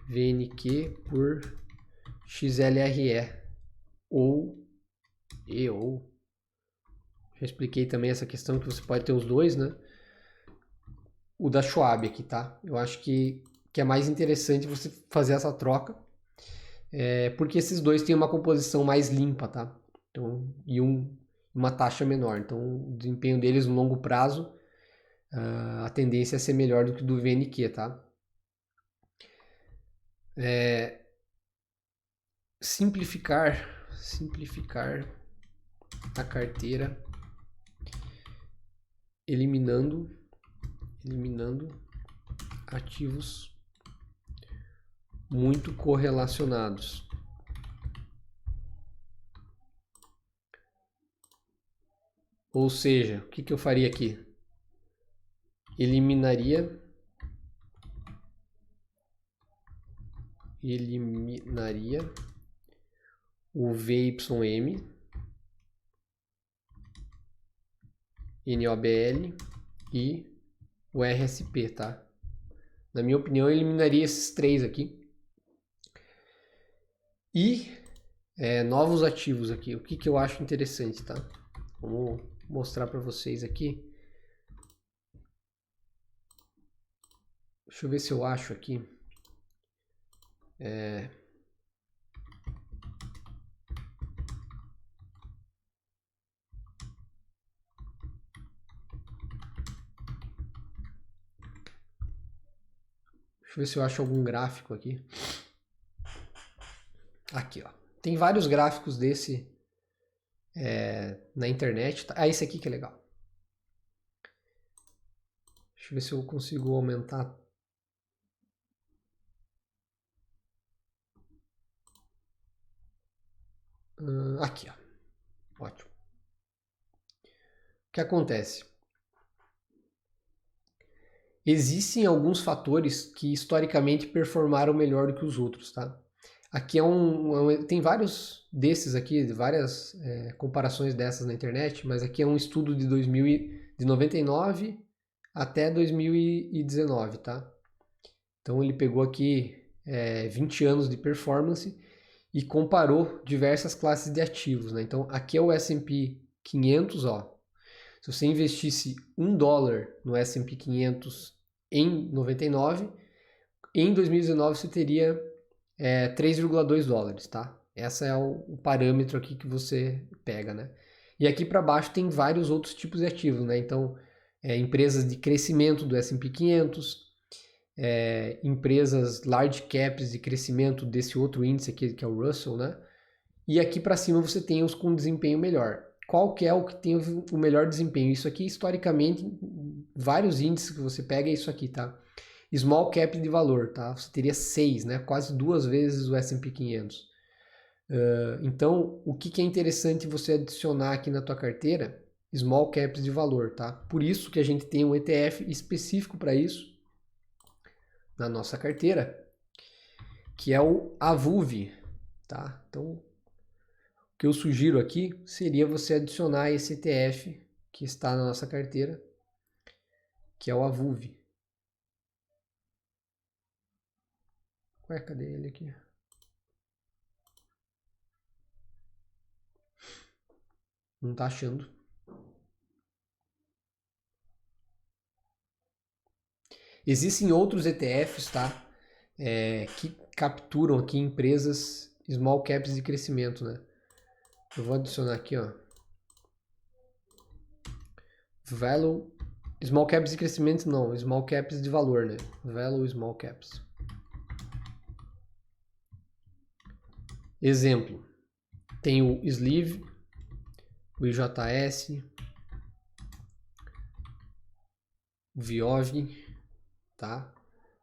VNQ por XLRE ou EO. Já expliquei também essa questão que você pode ter os dois, né? O da Schwab aqui, tá? Eu acho que é mais interessante você fazer essa troca, porque esses dois têm uma composição mais limpa, tá? Então, e uma taxa menor. Então, o desempenho deles no longo prazo, a tendência é ser melhor do que do VNQ, tá? Simplificar a carteira, eliminando ativos muito correlacionados. Ou seja, o que eu faria aqui? Eliminaria o VYM, NOBL e o RSP, tá? Na minha opinião, eu eliminaria esses 3 aqui. E novos ativos aqui. O que eu acho interessante, tá? Vamos mostrar para vocês aqui. Deixa eu ver se eu acho aqui. Deixa eu ver se eu acho algum gráfico aqui. Aqui, ó. Tem vários gráficos desse na internet. Tá? Esse aqui que é legal. Deixa eu ver se eu consigo aumentar. Aqui, ó. Ótimo. O que acontece? Existem alguns fatores que historicamente performaram melhor do que os outros, tá? Aqui tem vários desses aqui, várias comparações dessas na internet, mas aqui é um estudo de 99 até 2019, tá? Então ele pegou aqui 20 anos de performance e comparou diversas classes de ativos, né? Então aqui é o S&P 500, ó. Se você investisse $1 no S&P 500 em 99, em 2019 você teria 3,2 dólares, tá? Esse é o parâmetro aqui que você pega, né? E aqui para baixo tem vários outros tipos de ativos, né? Então, empresas de crescimento do S&P 500, empresas large caps de crescimento desse outro índice aqui, que é o Russell, né? E aqui para cima você tem os com desempenho melhor. Qual que é o que tem o melhor desempenho? Isso aqui, historicamente, vários índices que você pega é isso aqui, tá? Small cap de valor, tá? Você teria 6, né? Quase 2 vezes o S&P 500. Então, o que é interessante você adicionar aqui na tua carteira? Small caps de valor, tá? Por isso que a gente tem um ETF específico para isso na nossa carteira, que é o AVUV, tá? Então, o que eu sugiro aqui seria você adicionar esse ETF que está na nossa carteira, que é o AVUV. Ué, cadê ele aqui? Não tá achando. Existem outros ETFs, tá? Que capturam aqui empresas small caps de crescimento, né? Eu vou adicionar aqui, ó. Value. Small caps de crescimento não, small caps de valor, né? Value small caps. Exemplo. Tem o Sleeve, o IJS, o Viov, tá?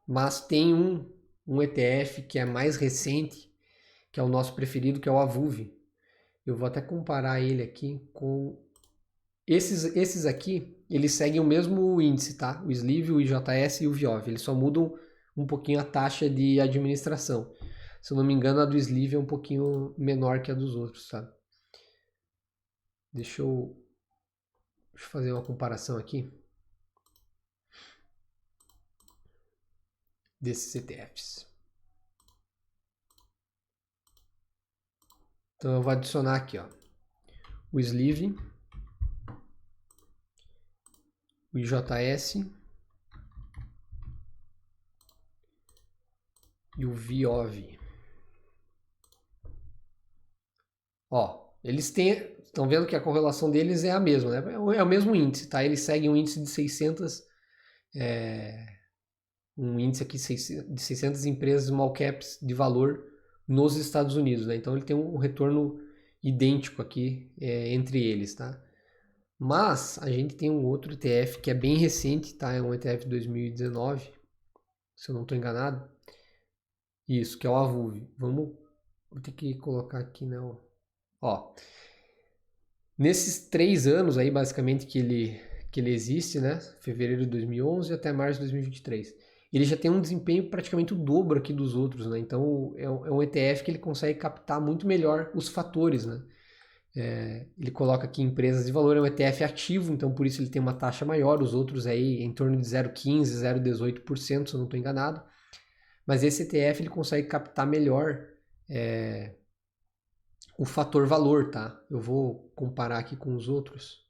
Mas tem um ETF que é mais recente, que é o nosso preferido, que é o AVUV. Eu vou até comparar ele aqui com esses aqui, eles seguem o mesmo índice, tá? O Sleeve, o IJS e o Viov. Eles só mudam um pouquinho a taxa de administração. Se eu não me engano, a do Sleeve é um pouquinho menor que a dos outros, tá? Deixa eu fazer uma comparação aqui desses ETFs. Então eu vou adicionar aqui, ó, o Sleeve, o IJS e o Viov. Ó, eles estão vendo que a correlação deles é a mesma, né? É o mesmo índice, tá? Eles seguem um índice de 600, um índice aqui de 600 empresas small caps de valor nos Estados Unidos, né? Então ele tem um retorno idêntico aqui entre eles, tá? Mas a gente tem um outro ETF que é bem recente, tá? É um ETF de 2019, se eu não estou enganado. Isso, que é o AVUV. Vou ter que colocar aqui, né? Ó, nesses 3 anos aí, basicamente, que ele existe, né? Fevereiro de 2011 até março de 2023. Ele já tem um desempenho praticamente o dobro aqui dos outros, né? Então é um ETF que ele consegue captar muito melhor os fatores, né? Ele coloca aqui empresas de valor, é um ETF ativo, então por isso ele tem uma taxa maior, os outros aí em torno de 0,15%, 0,18%, se eu não estou enganado. Mas esse ETF ele consegue captar melhor o fator valor, tá? Eu vou comparar aqui com os outros.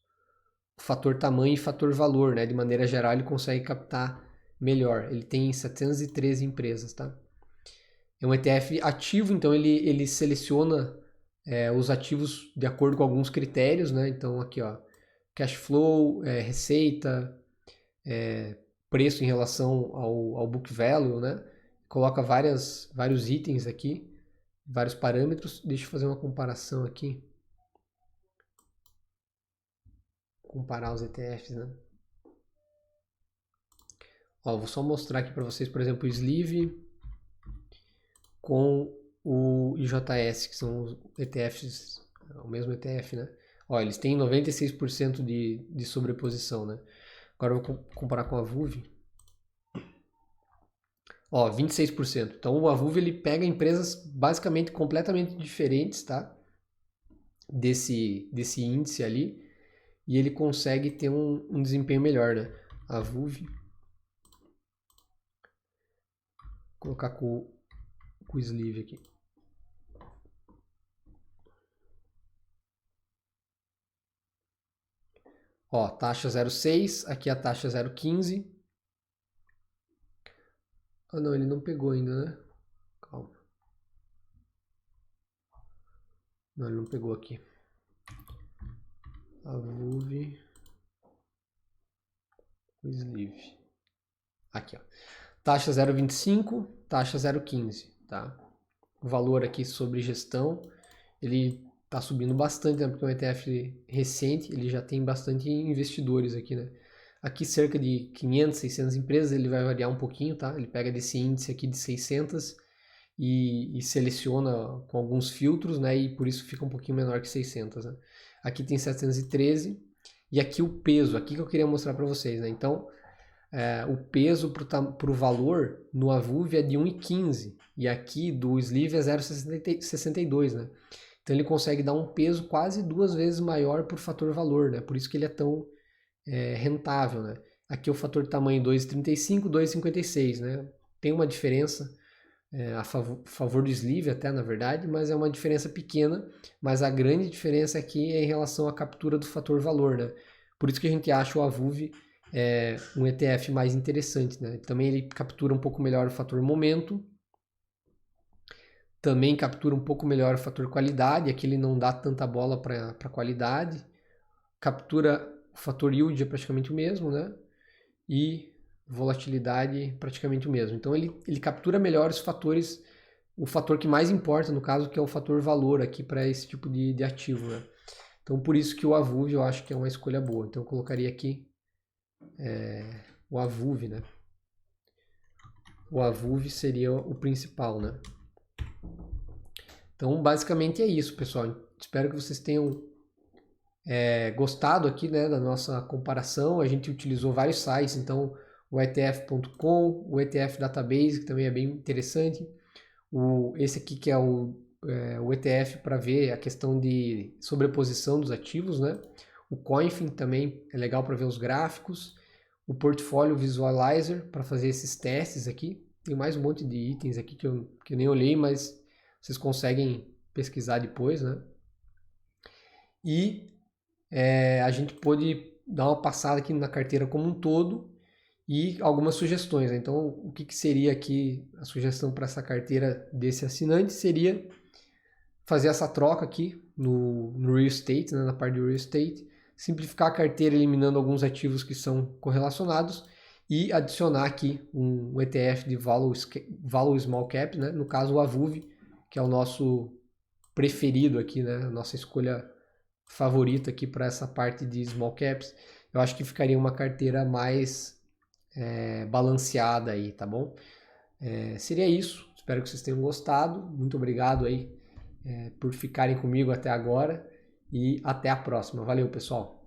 O fator tamanho e fator valor, né? De maneira geral, ele consegue captar melhor. Ele tem 713 empresas, tá? É um ETF ativo, então ele seleciona os ativos de acordo com alguns critérios, né? Então aqui, ó, cash flow, receita, preço em relação ao book value, né? Coloca vários itens aqui, vários parâmetros. Deixa eu fazer uma comparação aqui. Comparar os ETFs, né? Ó, vou só mostrar aqui para vocês, por exemplo, o Sleeve com o IJS, que são os ETFs, o mesmo ETF, né? Ó, eles têm 96% de sobreposição, né? Agora eu vou comparar com a VUV. Ó, 26%. Então o AVUV ele pega empresas basicamente completamente diferentes, tá? Desse índice ali, e ele consegue ter um desempenho melhor, né? A VUV. Vou colocar com o Sleeve aqui. Ó, taxa 0,6, aqui a taxa 0,15. Ah não, ele não pegou ainda, né? Calma. Não, ele não pegou aqui. Avuv, Sleeve. Aqui, ó. Taxa 0,25, taxa 0,15, tá? O valor aqui sobre gestão, ele tá subindo bastante, né? Porque é um ETF recente, ele já tem bastante investidores aqui, né? Aqui cerca de 500, 600 empresas, ele vai variar um pouquinho, tá? Ele pega desse índice aqui de 600 e seleciona com alguns filtros, né? E por isso fica um pouquinho menor que 600, né? Aqui tem 713 e aqui o peso, aqui que eu queria mostrar para vocês, né? Então, o peso para o valor no Avuv é de 1,15 e aqui do Sleeve é 0,62, né? Então ele consegue dar um peso quase 2 vezes maior por fator valor, né? Por isso que ele é tão rentável, né? Aqui o fator de tamanho 2,35, 2,56, né? Tem uma diferença a favor do Sleeve até, na verdade, mas é uma diferença pequena, mas a grande diferença aqui é em relação à captura do fator valor, né? Por isso que a gente acha o Avuv um ETF mais interessante, né? Também ele captura um pouco melhor o fator momento, também captura um pouco melhor o fator qualidade, aqui ele não dá tanta bola para qualidade, captura o fator yield é praticamente o mesmo, né? E volatilidade praticamente o mesmo. Então ele captura melhor os fatores, o fator que mais importa no caso, que é o fator valor aqui para esse tipo de ativo, né? Então por isso que o Avuv eu acho que é uma escolha boa. Então eu colocaria aqui o Avuv, né? O Avuv seria o principal, né? Então basicamente é isso, pessoal. Espero que vocês tenham gostado aqui, né, da nossa comparação. A gente utilizou vários sites, então o ETF.com, o ETF Database, que também é bem interessante. Esse aqui que é o ETF para ver a questão de sobreposição dos ativos, né? O Coinfin também é legal para ver os gráficos. O Portfolio Visualizer para fazer esses testes aqui. Tem mais um monte de itens aqui que eu nem olhei, mas vocês conseguem pesquisar depois, né? E a gente pôde dar uma passada aqui na carteira como um todo e algumas sugestões, né? Então, o que seria aqui a sugestão para essa carteira desse assinante seria fazer essa troca aqui no Real Estate, né? Na parte do Real Estate, simplificar a carteira eliminando alguns ativos que são correlacionados e adicionar aqui um ETF de Value Small Cap, né? No caso o Avuv, que é o nosso preferido aqui, né? A nossa escolha favorita aqui para essa parte de small caps. Eu acho que ficaria uma carteira mais balanceada aí, tá bom? Seria isso. Espero que vocês tenham gostado. Muito obrigado aí por ficarem comigo até agora e até a próxima. Valeu, pessoal!